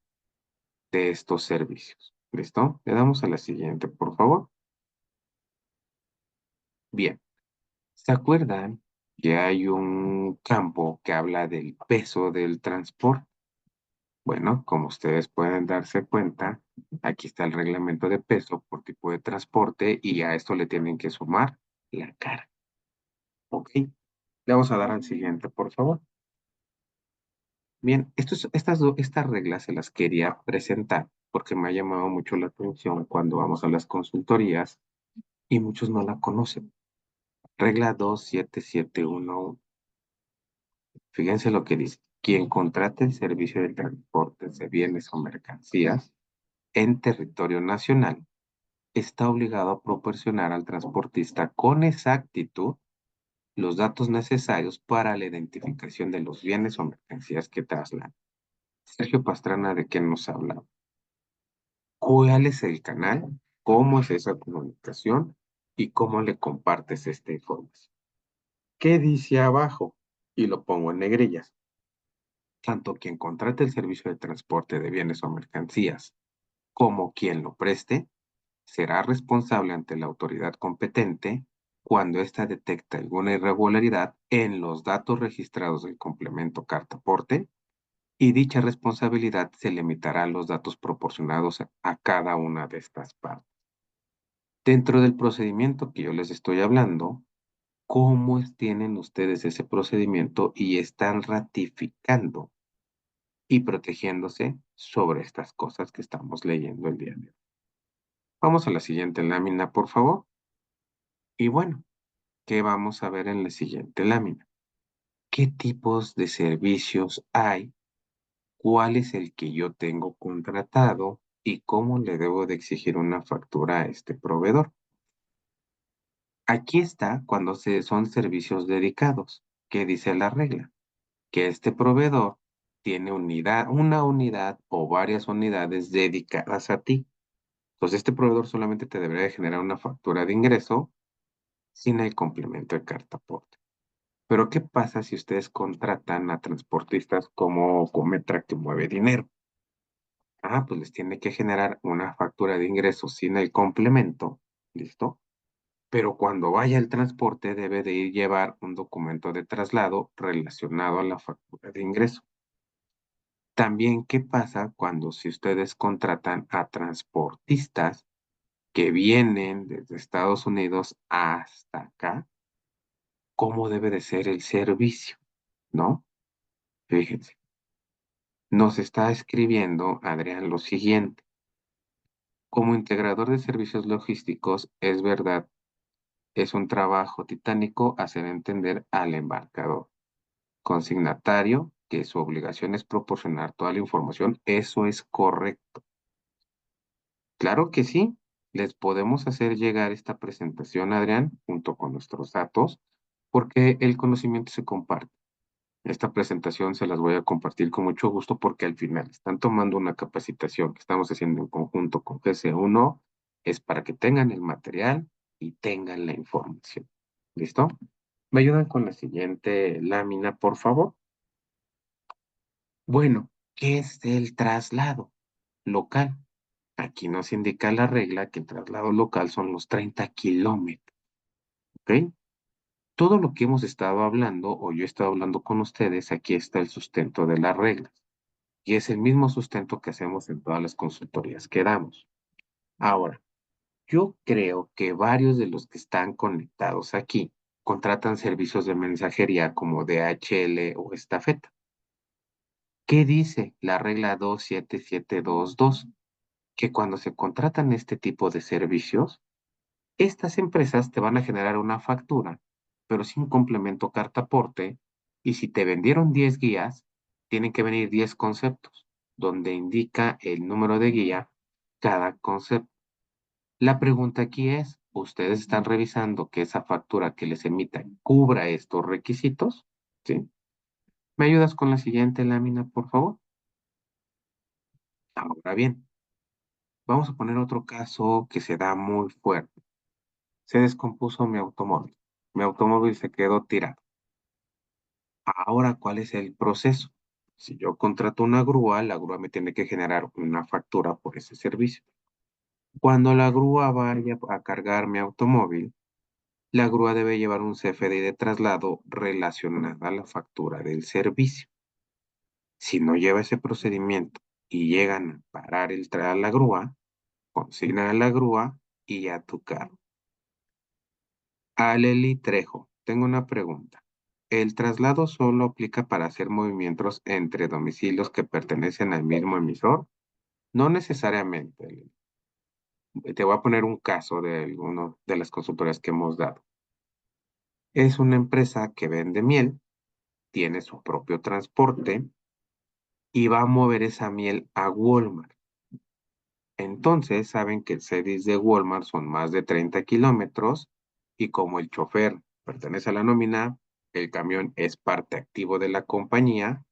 de estos servicios? ¿Listo? Le damos a la siguiente, por favor. Bien. ¿Se acuerdan que hay un campo que habla del peso del transporte? Bueno, como ustedes pueden darse cuenta, aquí está el reglamento de peso por tipo de transporte y a esto le tienen que sumar la carga. ¿Ok? Le vamos a dar al siguiente, por favor. Bien, estas reglas se las quería presentar porque me ha llamado mucho la atención cuando vamos a las consultorías y muchos no la conocen. Regla 2771. Fíjense lo que dice. Quien contrate el servicio de transporte de bienes o mercancías en territorio nacional está obligado a proporcionar al transportista con exactitud los datos necesarios para la identificación de los bienes o mercancías que trasladan. Sergio Pastrana, ¿de qué nos habla? ¿Cuál es el canal? ¿Cómo es esa comunicación? ¿Y cómo le compartes esta información? ¿Qué dice abajo? Y lo pongo en negrillas. Tanto quien contrate el servicio de transporte de bienes o mercancías como quien lo preste será responsable ante la autoridad competente cuando ésta detecte alguna irregularidad en los datos registrados del complemento carta aporte y dicha responsabilidad se limitará a los datos proporcionados a cada una de estas partes. Dentro del procedimiento que yo les estoy hablando, ¿cómo tienen ustedes ese procedimiento y están ratificando y protegiéndose sobre estas cosas que estamos leyendo el día de hoy? Vamos a la siguiente lámina, por favor. Y bueno, ¿qué vamos a ver en la siguiente lámina? ¿Qué tipos de servicios hay? ¿Cuál es el que yo tengo contratado? ¿Y cómo le debo de exigir una factura a este proveedor? Aquí está cuando son servicios dedicados. ¿Qué dice la regla? Que este proveedor tiene una unidad o varias unidades dedicadas a ti. Entonces, este proveedor solamente te debería de generar una factura de ingreso sin el complemento de carta aporte. Pero, ¿qué pasa si ustedes contratan a transportistas como Cometra que mueve dinero? Pues les tiene que generar una factura de ingreso sin el complemento, ¿listo? Pero cuando vaya el transporte debe de ir llevar un documento de traslado relacionado a la factura de ingreso. También, ¿qué pasa cuando si ustedes contratan a transportistas que vienen desde Estados Unidos hasta acá? ¿Cómo debe de ser el servicio? ¿No? Fíjense, nos está escribiendo Adrián lo siguiente. Como integrador de servicios logísticos, es verdad, es un trabajo titánico hacer entender al embarcador, consignatario, que su obligación es proporcionar toda la información. Eso es correcto. Claro que sí. Les podemos hacer llegar esta presentación, Adrián, junto con nuestros datos, porque el conocimiento se comparte. Esta presentación se las voy a compartir con mucho gusto porque al final están tomando una capacitación que estamos haciendo en conjunto con GC1, es para que tengan el material y tengan la información. ¿Listo? ¿Me ayudan con la siguiente lámina, por favor? Bueno, ¿qué es el traslado local? Aquí nos indica la regla que el traslado local son los 30 kilómetros, ¿ok? Todo lo que hemos estado hablando, o yo he estado hablando con ustedes, aquí está el sustento de las reglas. Y es el mismo sustento que hacemos en todas las consultorías que damos. Ahora, yo creo que varios de los que están conectados aquí contratan servicios de mensajería como DHL o estafeta. ¿Qué dice la regla 27722? Que cuando se contratan este tipo de servicios, estas empresas te van a generar una factura, pero sin complemento carta aporte, y si te vendieron 10 guías, tienen que venir 10 conceptos, donde indica el número de guía cada concepto. La pregunta aquí es, ¿ustedes están revisando que esa factura que les emitan cubra estos requisitos? ¿Sí? ¿Me ayudas con la siguiente lámina, por favor? Ahora bien, vamos a poner otro caso que se da muy fuerte. Se descompuso mi automóvil. Mi automóvil se quedó tirado. Ahora, ¿cuál es el proceso? Si yo contrato una grúa, la grúa me tiene que generar una factura por ese servicio. Cuando la grúa vaya a cargar mi automóvil, la grúa debe llevar un CFDI de traslado relacionado a la factura del servicio. Si no lleva ese procedimiento y llegan a parar a la grúa, consignan a la grúa y a tu carro. Aleli Trejo, tengo una pregunta. ¿El traslado solo aplica para hacer movimientos entre domicilios que pertenecen al mismo emisor? No necesariamente, Aleli. Te voy a poner un caso de alguno de las consultorías que hemos dado. Es una empresa que vende miel, tiene su propio transporte y va a mover esa miel a Walmart. Entonces saben que el CEDIS de Walmart son más de 30 kilómetros y como el chofer pertenece a la nómina, el camión es parte activo de la compañía,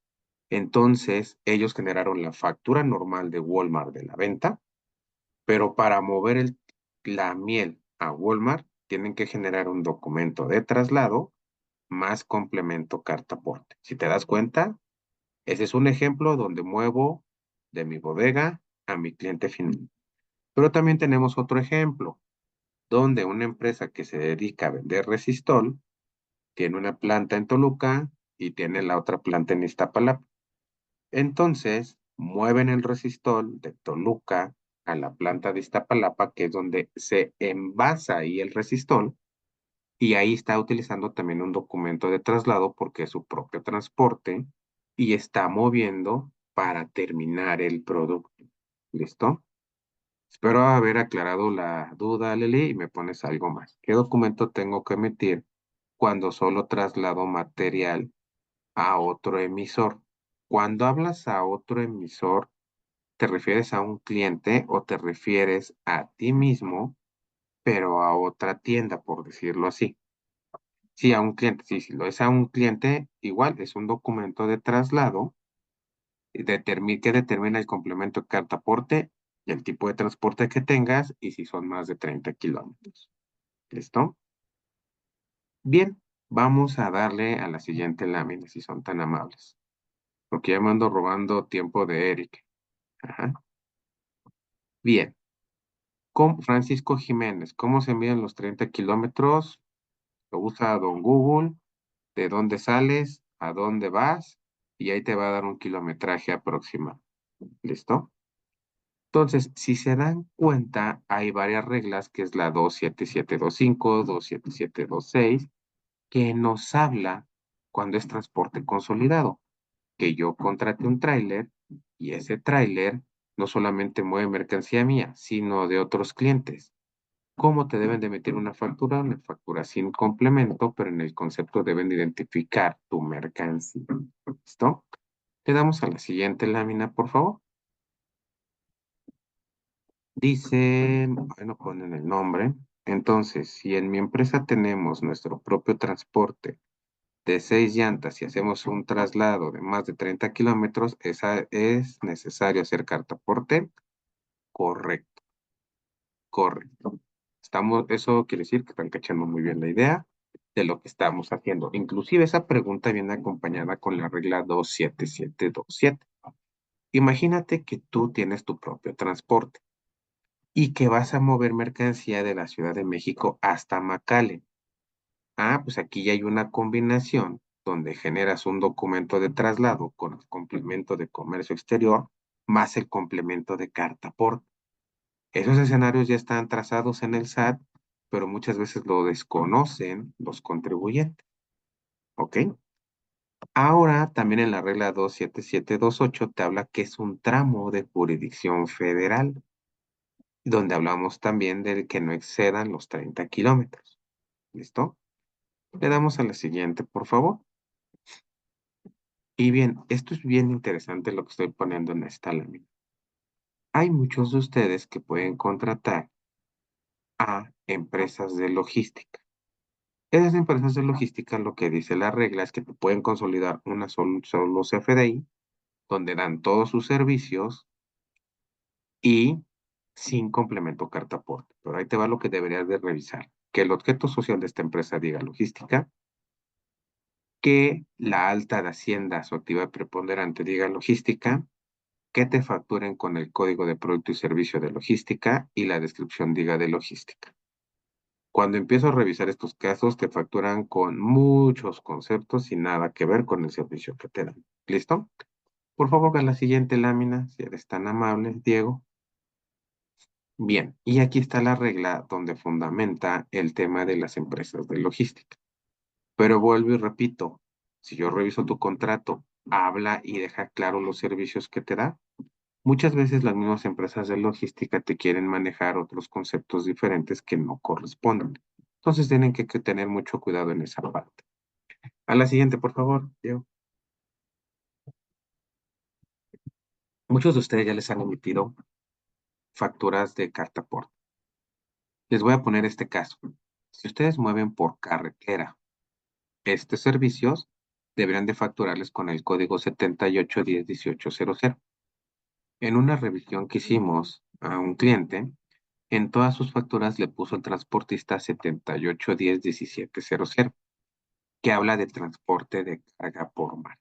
entonces ellos generaron la factura normal de Walmart de la venta, pero para mover la miel a Walmart tienen que generar un documento de traslado más complemento carta aporte. Si te das cuenta, ese es un ejemplo donde muevo de mi bodega a mi cliente final. Pero también tenemos otro ejemplo, donde una empresa que se dedica a vender resistol tiene una planta en Toluca y tiene la otra planta en Iztapalapa. Entonces, mueven el resistol de Toluca a la planta de Iztapalapa, que es donde se envasa ahí el resistol, y ahí está utilizando también un documento de traslado porque es su propio transporte y está moviendo para terminar el producto. ¿Listo? Espero haber aclarado la duda, Lili, y me pones algo más. ¿Qué documento tengo que emitir cuando solo traslado material a otro emisor? Cuando hablas a otro emisor, ¿te refieres a un cliente o te refieres a ti mismo, pero a otra tienda, por decirlo así? Sí, a un cliente, sí, si lo es a un cliente, igual es un documento de traslado que determina el complemento de carta aporte y el tipo de transporte que tengas y si son más de 30 kilómetros. ¿Listo? Bien, vamos a darle a la siguiente lámina, si son tan amables. Porque ya me ando robando tiempo de Eric. Ajá. Bien. Con Francisco Jiménez, ¿cómo se miden los 30 kilómetros? Lo usa Don Google, de dónde sales, a dónde vas, y ahí te va a dar un kilometraje aproximado. ¿Listo? Entonces, si se dan cuenta, hay varias reglas, que es la 27725, 27726, que nos habla cuando es transporte consolidado, que yo contrate un tráiler y ese tráiler no solamente mueve mercancía mía, sino de otros clientes. ¿Cómo te deben de meter una factura? Una factura sin complemento, pero en el concepto deben de identificar tu mercancía. ¿Listo? Le damos a la siguiente lámina, por favor. Dice, bueno, ponen el nombre. Entonces, si en mi empresa tenemos nuestro propio transporte de 6 llantas y hacemos un traslado de más de 30 kilómetros, ¿es necesario hacer carta aporte? Correcto, correcto. Eso quiere decir que están cachando muy bien la idea de lo que estamos haciendo. Inclusive esa pregunta viene acompañada con la regla 27727. Imagínate que tú tienes tu propio transporte y que vas a mover mercancía de la Ciudad de México hasta McAllen. Ah, pues aquí ya hay una combinación donde generas un documento de traslado con el complemento de comercio exterior más el complemento de carta aporte. Esos escenarios ya están trazados en el SAT, pero muchas veces lo desconocen los contribuyentes. ¿Ok? Ahora, también en la regla 27728 te habla que es un tramo de jurisdicción federal, donde hablamos también de que no excedan los 30 kilómetros. ¿Listo? Le damos a la siguiente, por favor. Y bien, esto es bien interesante lo que estoy poniendo en esta lámina. Hay muchos de ustedes que pueden contratar a empresas de logística. Esas empresas de logística, lo que dice la regla es que te pueden consolidar una solo CFDI, donde dan todos sus servicios y sin complemento carta aporte. Pero ahí te va lo que deberías de revisar. Que el objeto social de esta empresa diga logística, que la alta de Hacienda, su actividad preponderante, diga logística, que te facturen con el código de producto y servicio de logística y la descripción diga de logística. Cuando empiezo a revisar estos casos, te facturan con muchos conceptos y nada que ver con el servicio que te dan. ¿Listo? Por favor, a la siguiente lámina, si eres tan amable, Diego. Bien, y aquí está la regla donde fundamenta el tema de las empresas de logística. Pero vuelvo y repito, si yo reviso tu contrato, habla y deja claro los servicios que te da. Muchas veces las mismas empresas de logística te quieren manejar otros conceptos diferentes que no corresponden. Entonces tienen que tener mucho cuidado en esa parte. A la siguiente, por favor, Diego. Muchos de ustedes ya les han emitido facturas de carta aporte. Les voy a poner este caso. Si ustedes mueven por carretera estos servicios, deberán de facturarles con el código 78101800. En una revisión que hicimos a un cliente, en todas sus facturas le puso el transportista 78101700, que habla de transporte de carga por mar.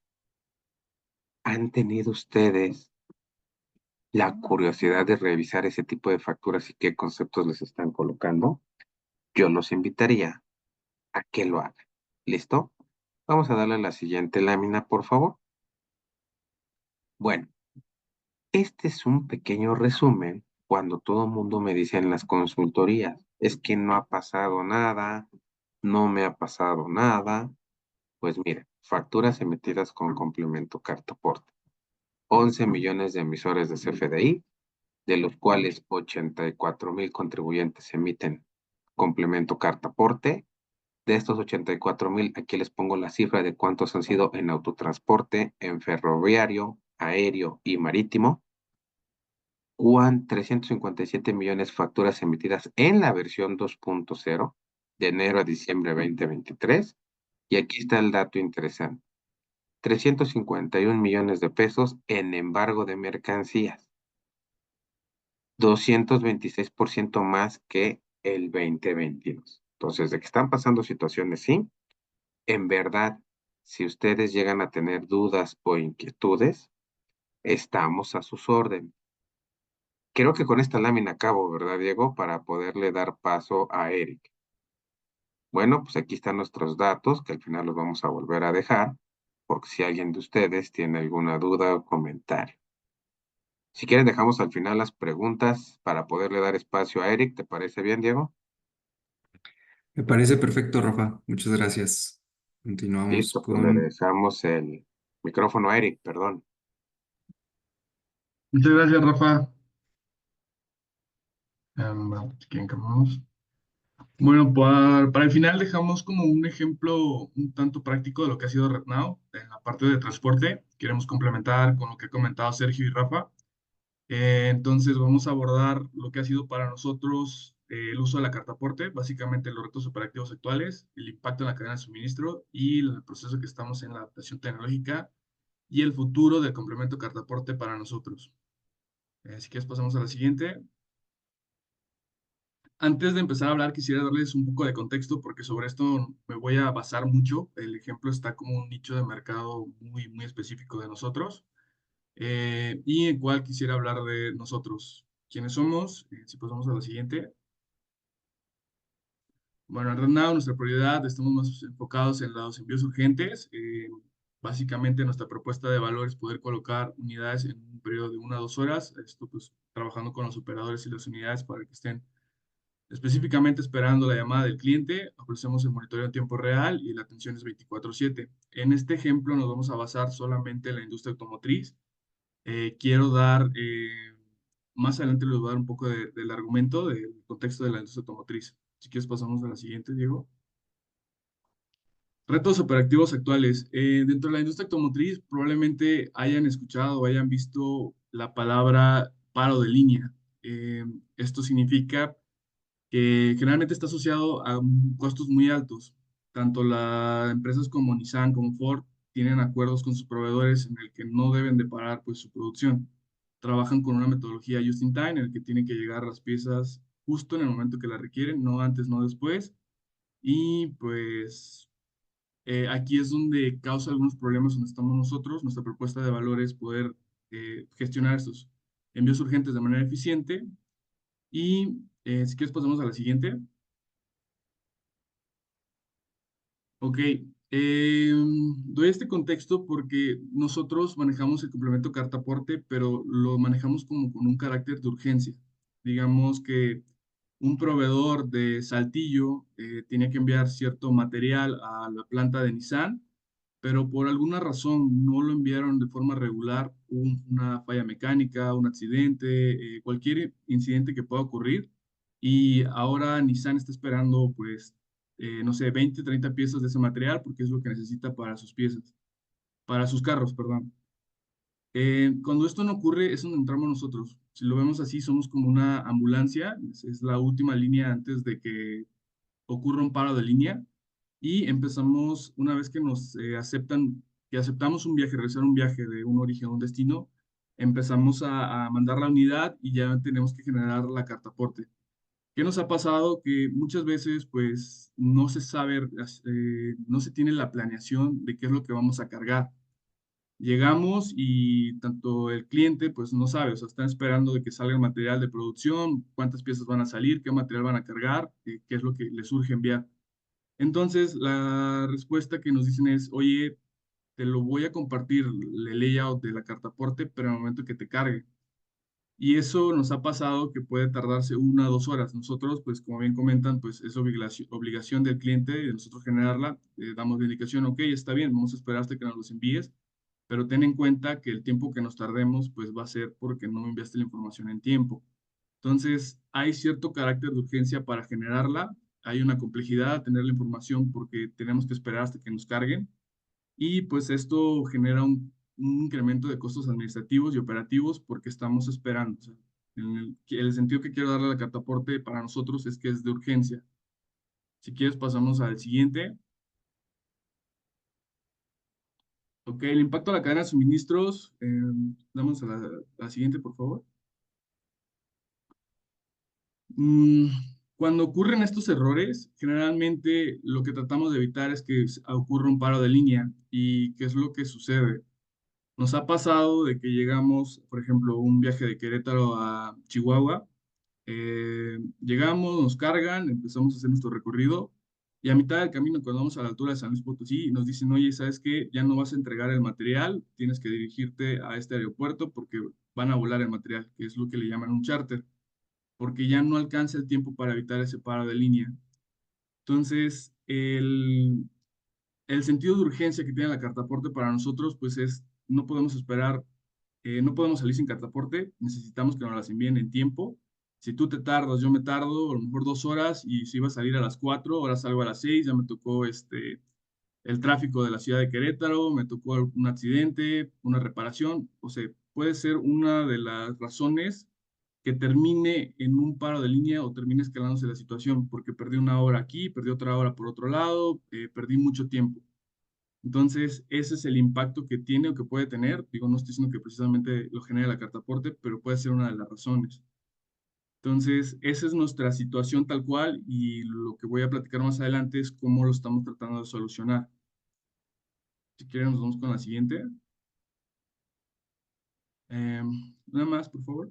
¿Han tenido ustedes la curiosidad de revisar ese tipo de facturas y qué conceptos les están colocando? Yo los invitaría a que lo hagan. ¿Listo? Vamos a darle a la siguiente lámina, por favor. Bueno, este es un pequeño resumen cuando todo el mundo me dice en las consultorías, es que no ha pasado nada, no me ha pasado nada. Pues mire, facturas emitidas con complemento carta aporte. 11 millones de emisores de CFDI, de los cuales 84,000 contribuyentes emiten complemento carta aporte. De estos 84,000, aquí les pongo la cifra de cuántos han sido en autotransporte, en ferroviario, aéreo y marítimo. 357 millones facturas emitidas en la versión 2.0 de enero a diciembre de 2023. Y aquí está el dato interesante. 351 millones de pesos en embargo de mercancías. 226% más que el 2022. Entonces, de que están pasando situaciones, sí. En verdad, si ustedes llegan a tener dudas o inquietudes, estamos a sus órdenes. Creo que con esta lámina acabo, ¿verdad, Diego? Para poderle dar paso a Eric. Bueno, pues aquí están nuestros datos, que al final los vamos a volver a dejar, porque si alguien de ustedes tiene alguna duda o comentario. Si quieren, dejamos al final las preguntas para poderle dar espacio a Eric. ¿Te parece bien, Diego? Me parece perfecto, Rafa. Muchas gracias. Continuamos Listo, pues le con... dejamos el micrófono a Eric, perdón. Muchas gracias, Rafa. Aquí encamamos. Bueno, para el final dejamos como un ejemplo un tanto práctico de lo que ha sido RedNow en la parte de transporte. Queremos complementar con lo que ha comentado Sergio y Rafa. Entonces vamos a abordar lo que ha sido para nosotros el uso de la carta aporte, básicamente los retos operativos actuales, el impacto en la cadena de suministro y el proceso que estamos en la adaptación tecnológica y el futuro del complemento carta aporte para nosotros. Si quieres pasamos a la siguiente. Antes de empezar a hablar, quisiera darles un poco de contexto porque sobre esto me voy a basar mucho. El ejemplo está como un nicho de mercado muy, muy específico de nosotros y en cual quisiera hablar de nosotros. ¿Quiénes somos? Si pasamos a la siguiente. Bueno, en RedNow nuestra prioridad, estamos más enfocados en los envíos urgentes. Básicamente nuestra propuesta de valor es poder colocar unidades en un periodo de 1 a 2 horas. Esto pues trabajando con los operadores y las unidades para que estén específicamente esperando la llamada del cliente. Ofrecemos el monitoreo en tiempo real y la atención es 24/7. En este ejemplo nos vamos a basar solamente en la industria automotriz. Quiero dar, más adelante les voy a dar un poco del argumento, del contexto de la industria automotriz. Si quieres pasamos a la siguiente, Diego. Retos operativos actuales. Dentro de la industria automotriz probablemente hayan escuchado o hayan visto la palabra paro de línea. Esto significa que generalmente está asociado a costos muy altos. Tanto las empresas como Nissan como Ford tienen acuerdos con sus proveedores en el que no deben de parar pues, su producción. Trabajan con una metodología just in time en el que tienen que llegar las piezas justo en el momento que las requieren, no antes, no después. Y pues aquí es donde causa algunos problemas donde estamos nosotros. Nuestra propuesta de valor es poder gestionar estos envíos urgentes de manera eficiente. Y si quieres pasamos a la siguiente. Ok, doy este contexto porque nosotros manejamos el complemento carta aporte, pero lo manejamos como con un carácter de urgencia. Digamos que un proveedor de Saltillo tenía que enviar cierto material a la planta de Nissan, pero por alguna razón no lo enviaron de forma regular, hubo una falla mecánica, un accidente, cualquier incidente que pueda ocurrir, y ahora Nissan está esperando, pues, no sé, 20, 30 piezas de ese material porque es lo que necesita para sus piezas, para sus carros, perdón. Cuando esto no ocurre, es donde entramos nosotros. Si lo vemos así, somos como una ambulancia, es la última línea antes de que ocurra un paro de línea y empezamos, una vez que nos aceptan, que aceptamos un viaje, realizar un viaje de un origen a un destino, empezamos a mandar la unidad y ya tenemos que generar la carta aporte. ¿Qué nos ha pasado? Que muchas veces pues no se sabe, no se tiene la planeación de qué es lo que vamos a cargar. Llegamos y tanto el cliente pues no sabe, o sea, están esperando de que salga el material de producción, cuántas piezas van a salir, qué material van a cargar, qué es lo que les urge enviar. Entonces, la respuesta que nos dicen es, oye, te lo voy a compartir el layout de la carta aporte, pero en el momento que te cargue. Y eso nos ha pasado que puede tardarse 1 o 2 horas. Nosotros, pues como bien comentan, pues es obligación del cliente de nosotros generarla. Damos la indicación, ok, está bien, vamos a esperar hasta que nos los envíes, pero ten en cuenta que el tiempo que nos tardemos, pues va a ser porque no me enviaste la información en tiempo. Entonces, hay cierto carácter de urgencia para generarla, hay una complejidad a tener la información porque tenemos que esperar hasta que nos carguen y pues esto genera un incremento de costos administrativos y operativos porque estamos esperando. O sea, el sentido que quiero darle a la carta aporte para nosotros es que es de urgencia. Si quieres, pasamos al siguiente. Ok, el impacto a la cadena de suministros. Damos a la siguiente, por favor. Mm, Cuando ocurren estos errores, generalmente lo que tratamos de evitar es que ocurra un paro de línea. ¿Y qué es lo que sucede? Nos ha pasado de que llegamos, por ejemplo, un viaje de Querétaro a Chihuahua, llegamos, nos cargan, empezamos a hacer nuestro recorrido y a mitad del camino, cuando vamos a la altura de San Luis Potosí, nos dicen, oye, ¿sabes qué? Ya no vas a entregar el material, tienes que dirigirte a este aeropuerto porque van a volar el material, que es lo que le llaman un charter, porque ya no alcanza el tiempo para evitar ese paro de línea. Entonces, el sentido de urgencia que tiene la cartaporte para nosotros, pues es, no podemos esperar, no podemos salir sin cartaporte, necesitamos que nos las envíen en tiempo. Si tú te tardas, yo me tardo, a lo mejor 2 horas, y si iba a salir a las 4, ahora salgo a las 6, ya me tocó el tráfico de la ciudad de Querétaro, me tocó un accidente, una reparación, o sea, puede ser una de las razones que termine en un paro de línea o termine escalándose la situación, porque perdí 1 hora aquí, perdí otra hora por otro lado, perdí mucho tiempo. Entonces, ese es el impacto que tiene o que puede tener. Digo, no estoy diciendo que precisamente lo genere la carta aporte, pero puede ser una de las razones. Entonces, esa es nuestra situación tal cual y lo que voy a platicar más adelante es cómo lo estamos tratando de solucionar. Si quieren, nos vamos con la siguiente. Nada más, por favor.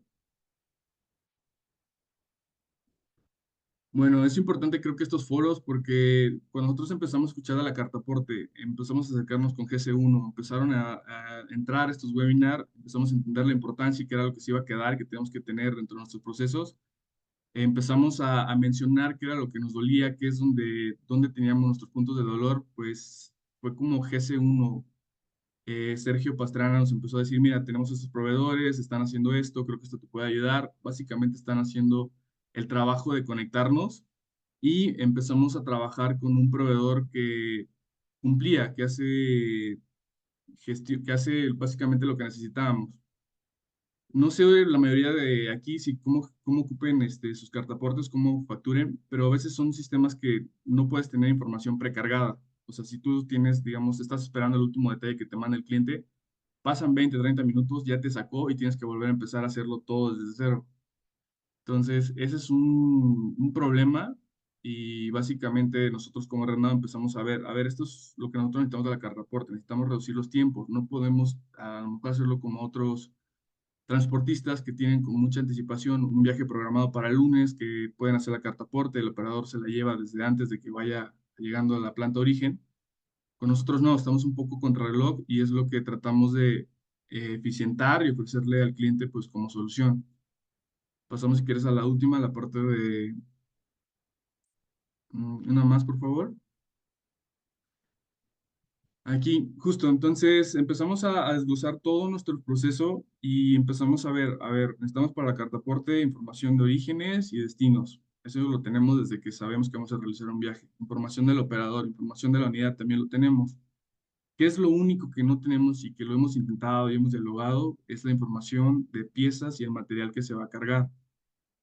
Bueno, es importante creo que estos foros porque cuando nosotros empezamos a escuchar a la cartaporte, empezamos a acercarnos con GC1, empezaron a entrar estos webinars, empezamos a entender la importancia y qué era lo que se iba a quedar, que tenemos que tener dentro de nuestros procesos. Empezamos a mencionar qué era lo que nos dolía, qué es donde teníamos nuestros puntos de dolor, pues fue como GC1. Sergio Pastrana nos empezó a decir, mira, tenemos estos proveedores, están haciendo esto, creo que esto te puede ayudar. Básicamente están haciendo el trabajo de conectarnos y empezamos a trabajar con un proveedor que cumplía, que hace básicamente lo que necesitábamos. No sé la mayoría de aquí si cómo ocupen sus cartaportes, cómo facturen, pero a veces son sistemas que no puedes tener información precargada. O sea, si tú tienes, digamos, estás esperando el último detalle que te manda el cliente, pasan 20, 30 minutos, ya te sacó y tienes que volver a empezar a hacerlo todo desde cero. Entonces, ese es un problema y básicamente nosotros como Renault empezamos a ver, esto es lo que nosotros necesitamos de la carta aporte, necesitamos reducir los tiempos, no podemos a lo mejor hacerlo como otros transportistas que tienen con mucha anticipación un viaje programado para el lunes, que pueden hacer la carta aporte, el operador se la lleva desde antes de que vaya llegando a la planta de origen. Con nosotros no, estamos un poco contra reloj y es lo que tratamos de eficientar y ofrecerle al cliente pues como solución. Pasamos si quieres a la última, la parte de... una más, por favor. Aquí, justo, entonces empezamos a desglosar todo nuestro proceso y empezamos a ver, necesitamos para la carta aporte información de orígenes y destinos. Eso lo tenemos desde que sabemos que vamos a realizar un viaje. Información del operador, información de la unidad también lo tenemos. ¿Qué es lo único que no tenemos y que lo hemos intentado y hemos dialogado? Es la información de piezas y el material que se va a cargar.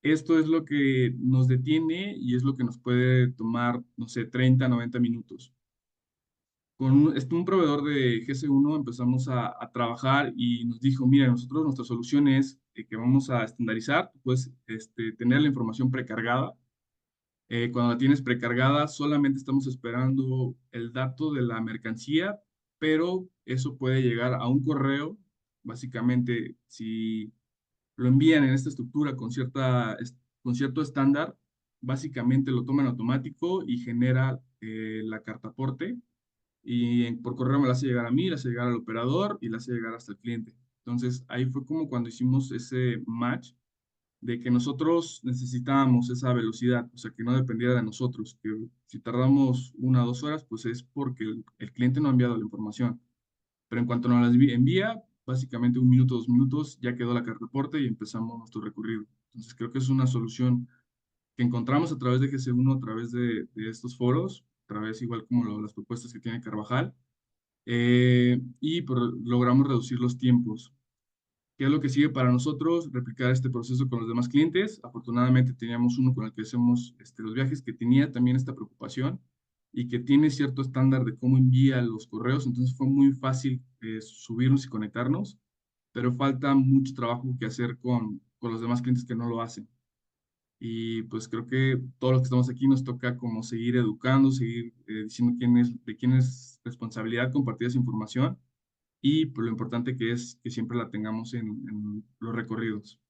Esto es lo que nos detiene y es lo que nos puede tomar, no sé, 30, 90 minutos. Con un proveedor de GC1 empezamos a trabajar y nos dijo, mira, nosotros nuestra solución es que vamos a estandarizar, pues tener la información precargada. Cuando la tienes precargada, solamente estamos esperando el dato de la mercancía, pero eso puede llegar a un correo. Básicamente, si lo envían en esta estructura con cierto estándar, básicamente lo toma en automático y genera la carta aporte y por correo me la hace llegar a mí, la hace llegar al operador y la hace llegar hasta el cliente. Entonces, ahí fue como cuando hicimos ese match de que nosotros necesitábamos esa velocidad, o sea, que no dependiera de nosotros, que si tardamos 1 o 2 horas, pues es porque el cliente no ha enviado la información. Pero en cuanto nos la envía, básicamente 1 minuto, 2 minutos, ya quedó la carta aporte y empezamos nuestro recorrido. Entonces, creo que es una solución que encontramos a través de GC1, a través de estos foros, a través igual como las propuestas que tiene Carvajal, y logramos reducir los tiempos. ¿Qué es lo que sigue para nosotros? Replicar este proceso con los demás clientes. Afortunadamente teníamos uno con el que hacemos los viajes que tenía también esta preocupación y que tiene cierto estándar de cómo envía los correos, entonces fue muy fácil subirnos y conectarnos, pero falta mucho trabajo que hacer con los demás clientes que no lo hacen. Y pues creo que todos los que estamos aquí nos toca como seguir educando, seguir diciendo de quién es responsabilidad compartir esa información y pues, lo importante que es que siempre la tengamos en los recorridos.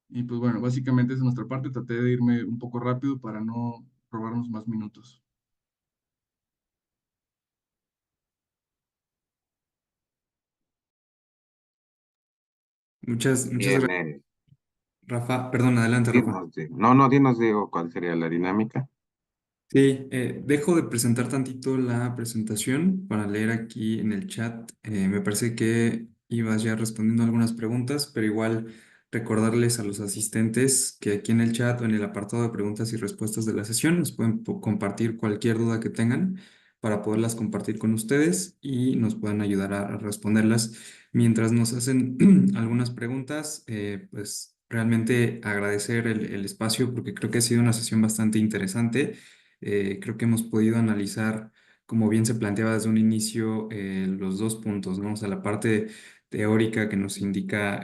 Y pues bueno, básicamente esa es nuestra parte. Traté de irme un poco rápido para no robarnos más minutos. Muchas Bien, gracias, Rafa. Perdón, adelante, Rafa. dinos, Diego, cuál sería la dinámica. Sí, dejo de presentar tantito la presentación para leer aquí en el chat. Me parece que ibas ya respondiendo algunas preguntas, pero igual recordarles a los asistentes que aquí en el chat o en el apartado de preguntas y respuestas de la sesión nos pueden compartir cualquier duda que tengan para poderlas compartir con ustedes y nos puedan ayudar a responderlas. Mientras nos hacen algunas preguntas, pues realmente agradecer el espacio porque creo que ha sido una sesión bastante interesante. Creo que hemos podido analizar, como bien se planteaba desde un inicio, los dos puntos, ¿no? O sea, la parte teórica que nos indica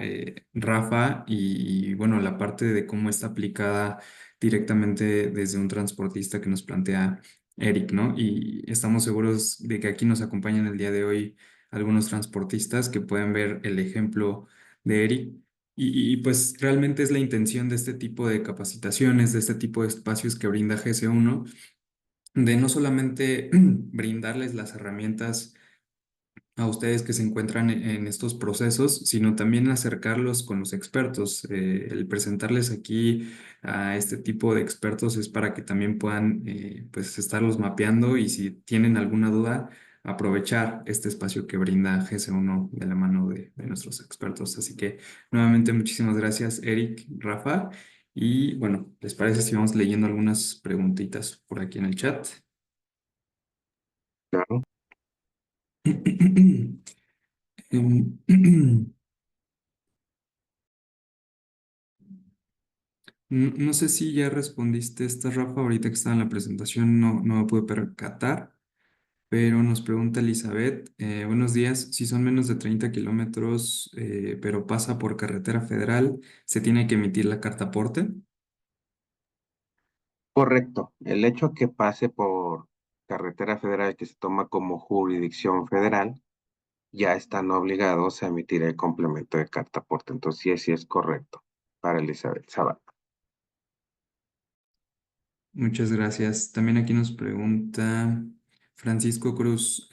Rafa y, bueno, la parte de cómo está aplicada directamente desde un transportista que nos plantea Eric, ¿no? Y estamos seguros de que aquí nos acompañan el día de hoy algunos transportistas que pueden ver el ejemplo de Eric. Pues realmente es la intención de este tipo de capacitaciones, de este tipo de espacios que brinda GS1, de no solamente brindarles las herramientas a ustedes que se encuentran en estos procesos, sino también acercarlos con los expertos. El presentarles aquí a este tipo de expertos es para que también puedan pues estarlos mapeando y si tienen alguna duda, aprovechar este espacio que brinda GS1 de la mano de nuestros expertos. Así que nuevamente muchísimas gracias, Eric, Rafa. Y bueno, ¿les parece si vamos leyendo algunas preguntitas por aquí en el chat? Claro. Em, No sé si ya respondiste esta, Rafa, ahorita que estaba en la presentación no me pude percatar, pero nos pregunta Elizabeth, buenos días, si son menos de 30 kilómetros, pero pasa por carretera federal, ¿se tiene que emitir la carta aporte? Correcto. El hecho que pase por carretera federal que se toma como jurisdicción federal, ya están obligados a emitir el complemento de carta aporte. Entonces, sí es correcto para Elizabeth Sabat. Muchas gracias. También aquí nos pregunta Francisco Cruz.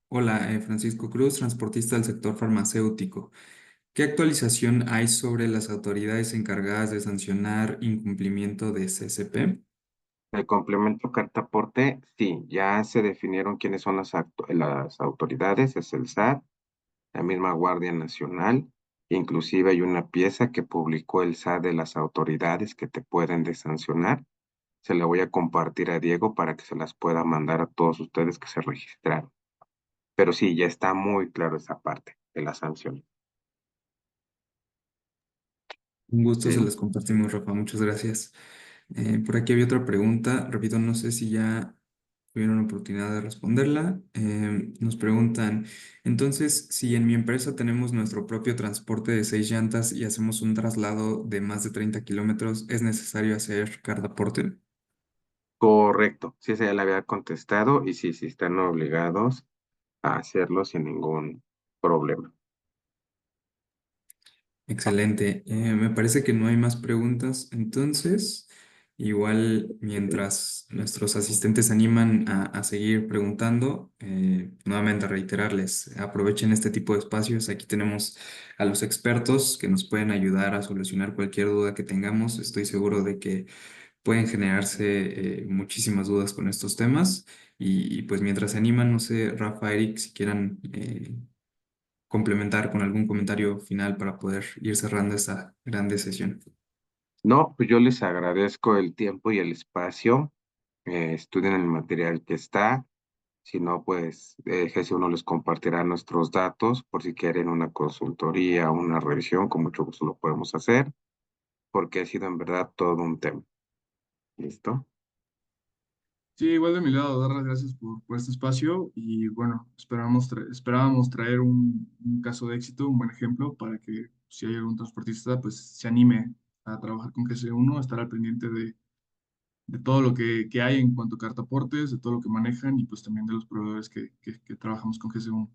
Hola, Francisco Cruz, transportista del sector farmacéutico. ¿Qué actualización hay sobre las autoridades encargadas de sancionar incumplimiento de CCP? El complemento carta aporte, sí, ya se definieron quiénes son las autoridades, es el SAT, la misma Guardia Nacional, inclusive hay una pieza que publicó el SAT de las autoridades que te pueden desancionar. Se la voy a compartir a Diego para que se las pueda mandar a todos ustedes que se registraron. Pero sí, ya está muy claro esa parte de la sanción. Un gusto, se Sí. las compartimos, Rafa. Muchas gracias. Por aquí había otra pregunta. Repito, no sé si ya tuvieron oportunidad de responderla. Nos preguntan, entonces, si en mi empresa tenemos nuestro propio transporte de 6 llantas y hacemos un traslado de más de 30 kilómetros, ¿es necesario hacer cartaporte? Correcto, sí, se ya le había contestado y sí, sí están obligados a hacerlo sin ningún problema. Excelente. Me parece que no hay más preguntas. Entonces, Igual, mientras nuestros asistentes animan a seguir preguntando, nuevamente reiterarles, aprovechen este tipo de espacios. Aquí tenemos a los expertos que nos pueden ayudar a solucionar cualquier duda que tengamos. Estoy seguro de que pueden generarse muchísimas dudas con estos temas. Y, pues mientras se animan, no sé, Rafa, Eric, si quieran complementar con algún comentario final para poder ir cerrando esta grande sesión. No, pues yo les agradezco el tiempo y el espacio. Estudien el material que está. Si no, pues GS1 les compartirá nuestros datos por si quieren una consultoría, una revisión, con mucho gusto lo podemos hacer, porque ha sido en verdad todo un tema. ¿Listo? Sí, igual de mi lado, dar las gracias por este espacio y bueno, esperábamos traer un caso de éxito, un buen ejemplo para que si hay algún transportista, pues se anime a trabajar con GC1, a estar al pendiente de todo lo que hay en cuanto a cartaportes, de todo lo que manejan y pues también de los proveedores que trabajamos con GC1.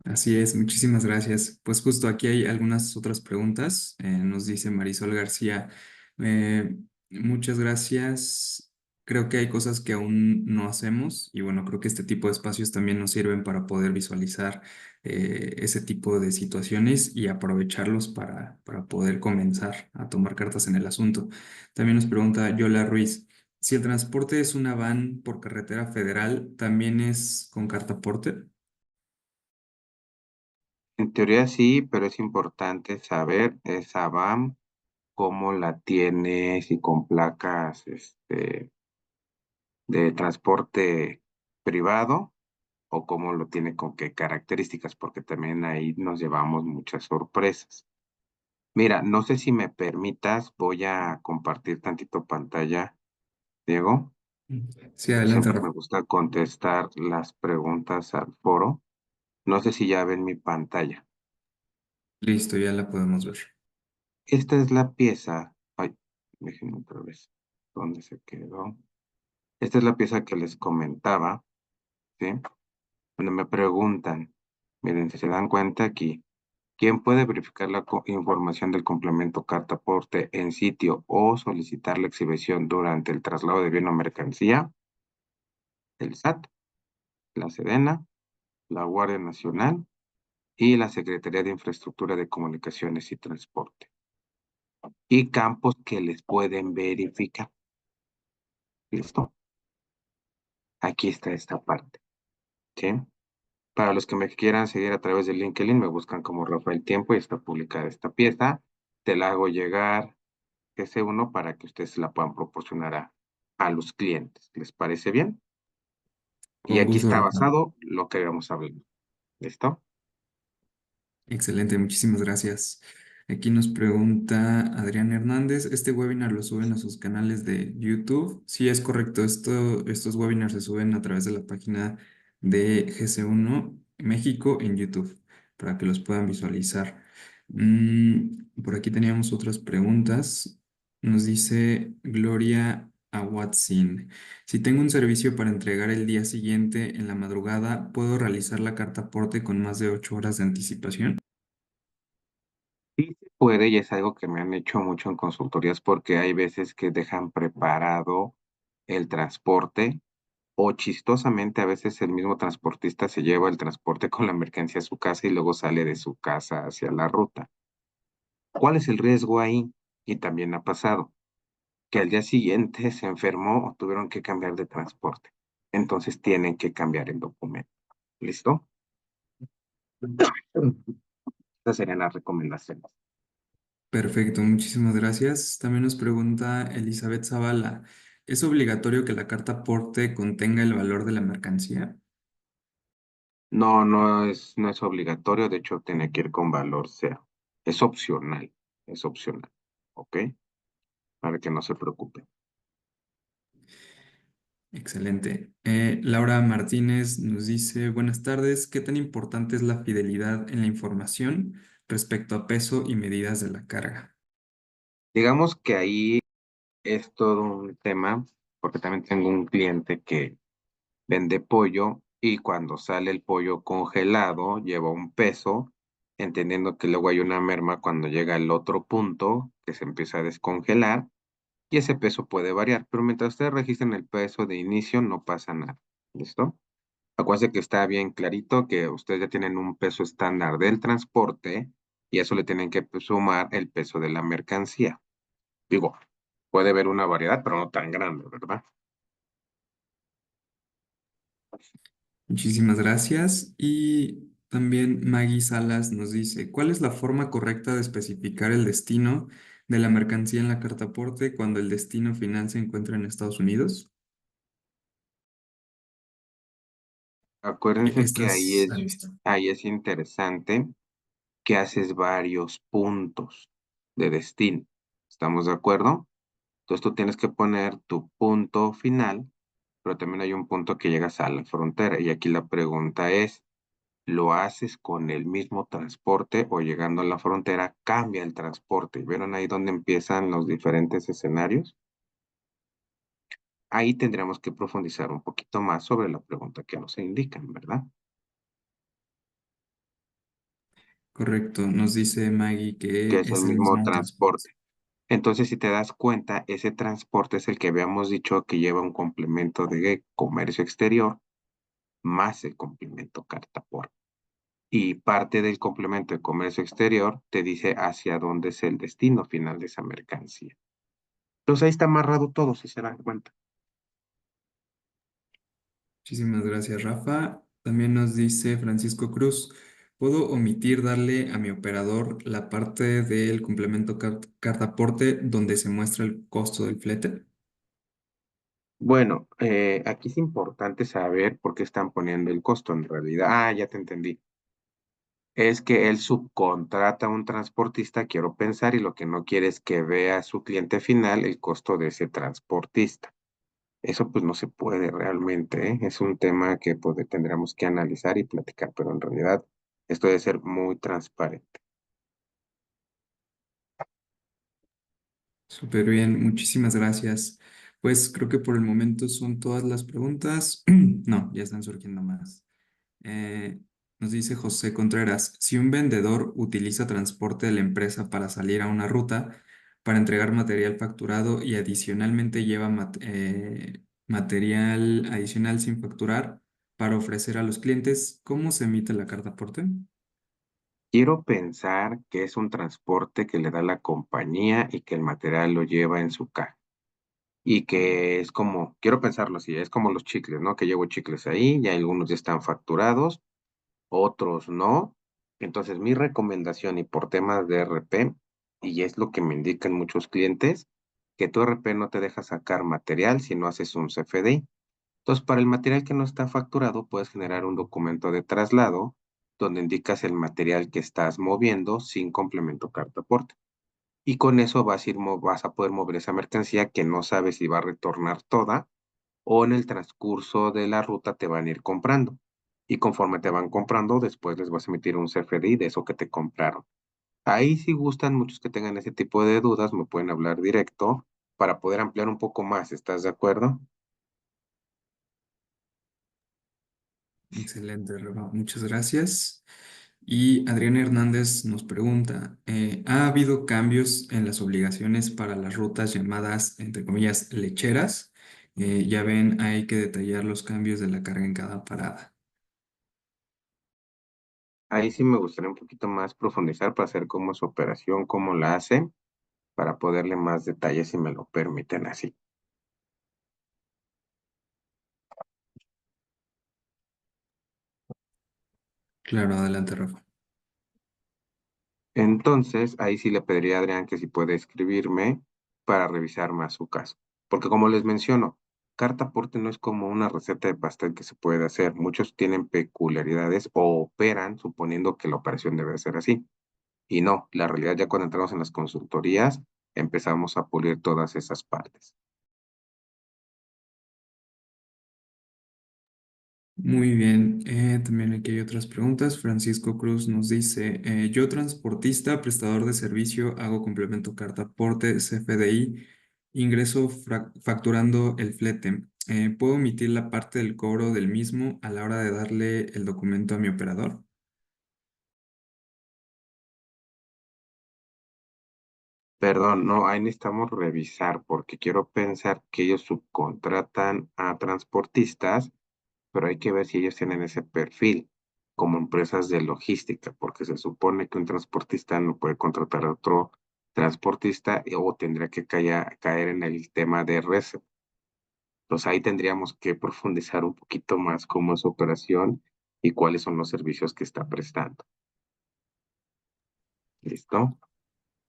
Así es, muchísimas gracias. Pues justo aquí hay algunas otras preguntas. Nos dice Marisol García, eh, muchas gracias. Creo que hay cosas que aún no hacemos y bueno, creo que este tipo de espacios también nos sirven para poder visualizar ese tipo de situaciones y aprovecharlos para poder comenzar a tomar cartas en el asunto. También nos pregunta Yola Ruiz, si el transporte es una van por carretera federal, ¿también es con cartaporte? En teoría sí, pero es importante saber esa VAM, cómo la tienes y con placas de transporte privado o cómo lo tiene con qué características, porque también ahí nos llevamos muchas sorpresas. Mira, no sé si me permitas, voy a compartir tantito pantalla, Diego. Sí, adelante, Siempre me Rafa. gusta contestar las preguntas al foro. No sé si ya ven mi pantalla. Listo, ya la podemos ver. Esta es la pieza. Ay, déjenme otra vez. ¿Dónde se quedó? Esta es la pieza que les comentaba, ¿sí? Cuando me preguntan, miren, si se dan cuenta aquí, ¿quién puede verificar la información del complemento carta aporte en sitio o solicitar la exhibición durante el traslado de bien o mercancía? El SAT, la Sedena, la Guardia Nacional y la Secretaría de Infraestructura de Comunicaciones y Transporte. Y campos que les pueden verificar. ¿Listo? Aquí está esta parte, ¿sí? Para los que me quieran seguir a través de LinkedIn, me buscan como Rafael Tiempo y está publicada esta pieza. Te la hago llegar GC1 para que ustedes la puedan proporcionar a los clientes. ¿Les parece bien? Y Con aquí gusto, está Rafa. basado lo que habíamos hablado. ¿Listo? Excelente, muchísimas gracias. Aquí nos pregunta Adrián Hernández, ¿este webinar lo suben a sus canales de YouTube? Sí, es correcto. Estos webinars se suben a través de la página de GC1 México en YouTube para que los puedan visualizar. Por aquí teníamos otras preguntas. Nos dice Gloria Awatsin. Si tengo un servicio para entregar el día siguiente en la madrugada, ¿puedo realizar la carta aporte con más de 8 horas de anticipación? Sí se puede y es algo que me han hecho mucho en consultorías porque hay veces que dejan preparado el transporte o chistosamente a veces el mismo transportista se lleva el transporte con la mercancía a su casa y luego sale de su casa hacia la ruta. ¿Cuál es el riesgo ahí? Y también ha pasado que al día siguiente se enfermó o tuvieron que cambiar de transporte. Entonces tienen que cambiar el documento. ¿Listo? Estas serían las recomendaciones. Perfecto, muchísimas gracias. También nos pregunta Elizabeth Zavala, ¿es obligatorio que la carta aporte contenga el valor de la mercancía? No, no es obligatorio, de hecho tiene que ir con valor cero. Es opcional, ¿ok? Para que no se preocupen. Excelente. Laura Martínez nos dice, buenas tardes, ¿qué tan importante es la fidelidad en la información respecto a peso y medidas de la carga? Digamos que ahí es todo un tema, porque también tengo un cliente que vende pollo y cuando sale el pollo congelado lleva un peso entendiendo que luego hay una merma cuando llega el otro punto que se empieza a descongelar y ese peso puede variar, pero mientras ustedes registren el peso de inicio no pasa nada. ¿Listo? Acuérdense que está bien clarito que ustedes ya tienen un peso estándar del transporte y a eso le tienen que sumar el peso de la mercancía. Digo, puede haber una variedad, pero no tan grande, ¿verdad? Muchísimas gracias. Y también Maggie Salas nos dice, ¿cuál es la forma correcta de especificar el destino de la mercancía en la carta aporte cuando el destino final se encuentra en Estados Unidos? Acuérdense que Estás a lista. ahí es interesante que haces varios puntos de destino. ¿Estamos de acuerdo? Entonces tú tienes que poner tu punto final, pero también hay un punto que llegas a la frontera. Y aquí la pregunta es, ¿lo haces con el mismo transporte o llegando a la frontera cambia el transporte? ¿Vieron ahí donde empiezan los diferentes escenarios? Ahí tendríamos que profundizar un poquito más sobre la pregunta que nos indican, ¿verdad? Correcto, nos dice Maggie que Que es el es el mismo mismo transporte. transporte. Entonces, si te das cuenta, ese transporte es el que habíamos dicho que lleva un complemento de comercio exterior más el complemento carta por. Y parte del complemento de comercio exterior te dice hacia dónde es el destino final de esa mercancía. Entonces ahí está amarrado todo, si se dan cuenta. Muchísimas gracias, Rafa. También nos dice Francisco Cruz, ¿puedo omitir darle a mi operador la parte del complemento carta aporte donde se muestra el costo del flete? Bueno, aquí es importante saber por qué están poniendo el costo en realidad. Ah, ya te entendí. Es que él subcontrata a un transportista, quiero pensar, y lo que no quiere es que vea su cliente final el costo de ese transportista. Eso pues no se puede realmente, ¿eh? Es un tema que pues, tendríamos que analizar y platicar, pero en realidad esto debe ser muy transparente. Súper bien, muchísimas gracias. Pues creo que por el momento son todas las preguntas. No, ya están surgiendo más. Eh, Nos dice José Contreras, si un vendedor utiliza transporte de la empresa para salir a una ruta, para entregar material facturado y adicionalmente lleva material adicional sin facturar para ofrecer a los clientes, ¿cómo se emite la carta aporte? Quiero pensar que es un transporte que le da la compañía y que el material lo lleva en su caja. Y que es como, quiero pensarlo así, es como los chicles, ¿no? Que llevo chicles ahí y algunos ya están facturados, otros no. Entonces, mi recomendación y por temas de RP, y es lo que me indican muchos clientes, que tu RP no te deja sacar material si no haces un CFDI. Entonces, para el material que no está facturado, puedes generar un documento de traslado donde indicas el material que estás moviendo sin complemento carta aporte. Y con eso vas a poder mover esa mercancía que no sabes si va a retornar toda o en el transcurso de la ruta te van a ir comprando. Y conforme te van comprando, después les vas a emitir un CFDI de eso que te compraron. Ahí si gustan muchos que tengan ese tipo de dudas, me pueden hablar directo para poder ampliar un poco más. ¿Estás de acuerdo? Excelente, Rafa. Muchas gracias. Y Adrián Hernández nos pregunta, ¿ha habido cambios en las obligaciones para las rutas llamadas, entre comillas, lecheras? Ya ven, hay que detallar los cambios de la carga en cada parada. Ahí sí me gustaría un poquito más profundizar para hacer cómo es su operación, cómo la hace, para poderle más detalles si me lo permiten así. Claro, adelante, Rafa. Entonces, ahí sí le pediría a Adrián que si puede escribirme para revisar más su caso. Porque como les menciono, carta aporte no es como una receta de pastel que se puede hacer. Muchos tienen peculiaridades o operan suponiendo que la operación debe ser así. Y no, la realidad ya cuando entramos en las consultorías, empezamos a pulir todas esas partes. Muy bien, también aquí hay otras preguntas. Francisco Cruz nos dice, yo transportista, prestador de servicio, hago complemento carta aporte, CFDI, ingreso facturando el flete. ¿Puedo omitir la parte del cobro del mismo a la hora de darle el documento a mi operador? Perdón, no, ahí necesitamos revisar porque quiero pensar que ellos subcontratan a transportistas, pero hay que ver si ellos tienen ese perfil como empresas de logística, porque se supone que un transportista no puede contratar a otro transportista o tendría que caer en el tema de red. Entonces ahí tendríamos que profundizar un poquito más cómo es su operación y cuáles son los servicios que está prestando. ¿Listo?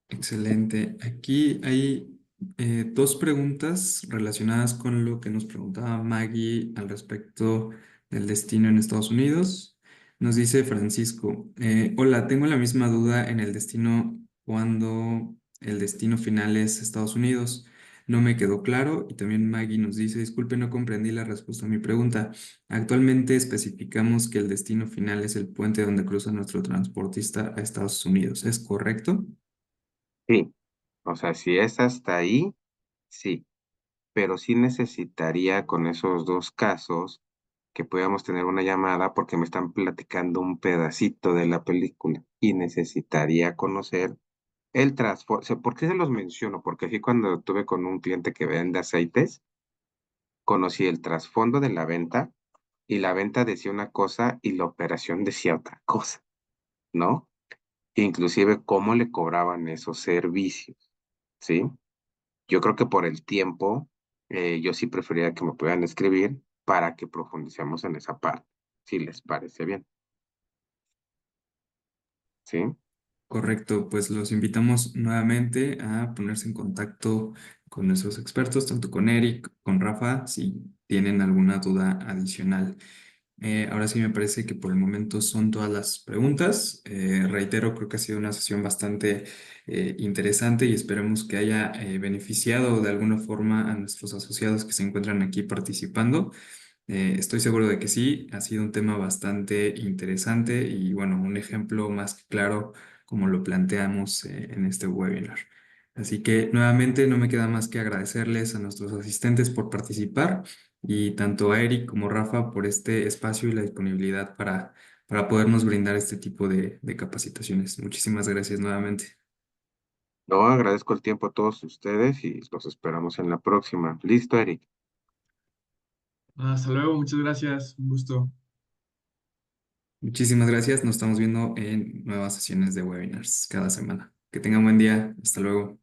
Excelente. Aquí hay dos preguntas relacionadas con lo que nos preguntaba Maggie al respecto del destino en Estados Unidos. Nos dice Francisco, hola, tengo la misma duda en el destino cuando el destino final es Estados Unidos. No me quedó claro y también Maggie nos dice, disculpe, no comprendí la respuesta a mi pregunta. Actualmente especificamos que el destino final es el puente donde cruza nuestro transportista a Estados Unidos. ¿Es correcto? Sí. O sea, si es hasta ahí, sí. Pero sí necesitaría con esos dos casos que podamos tener una llamada porque me están platicando un pedacito de la película y necesitaría conocer el trasfondo. ¿Por qué se los menciono? Porque así cuando tuve con un cliente que vende aceites, conocí el trasfondo de la venta y la venta decía una cosa y la operación decía otra cosa, ¿no? Inclusive cómo le cobraban esos servicios, ¿sí? Yo creo que por el tiempo, yo sí preferiría que me puedan escribir para que profundicemos en esa parte, si les parece bien, ¿sí? Correcto, pues los invitamos nuevamente a ponerse en contacto con nuestros expertos, tanto con Eric, con Rafa, si tienen alguna duda adicional. Ahora sí me parece que por el momento son todas las preguntas. Reitero, creo que ha sido una sesión bastante interesante y esperemos que haya beneficiado de alguna forma a nuestros asociados que se encuentran aquí participando. Estoy seguro de que sí, ha sido un tema bastante interesante y bueno, un ejemplo más que claro como lo planteamos en este webinar. Así que nuevamente no me queda más que agradecerles a nuestros asistentes por participar y tanto a Eric como Rafa por este espacio y la disponibilidad para podernos brindar este tipo de capacitaciones. Muchísimas gracias nuevamente. No, agradezco el tiempo a todos ustedes y los esperamos en la próxima. Listo, Eric. Hasta luego, muchas gracias, un gusto. Muchísimas gracias. Nos estamos viendo en nuevas sesiones de webinars cada semana. Que tengan buen día. Hasta luego.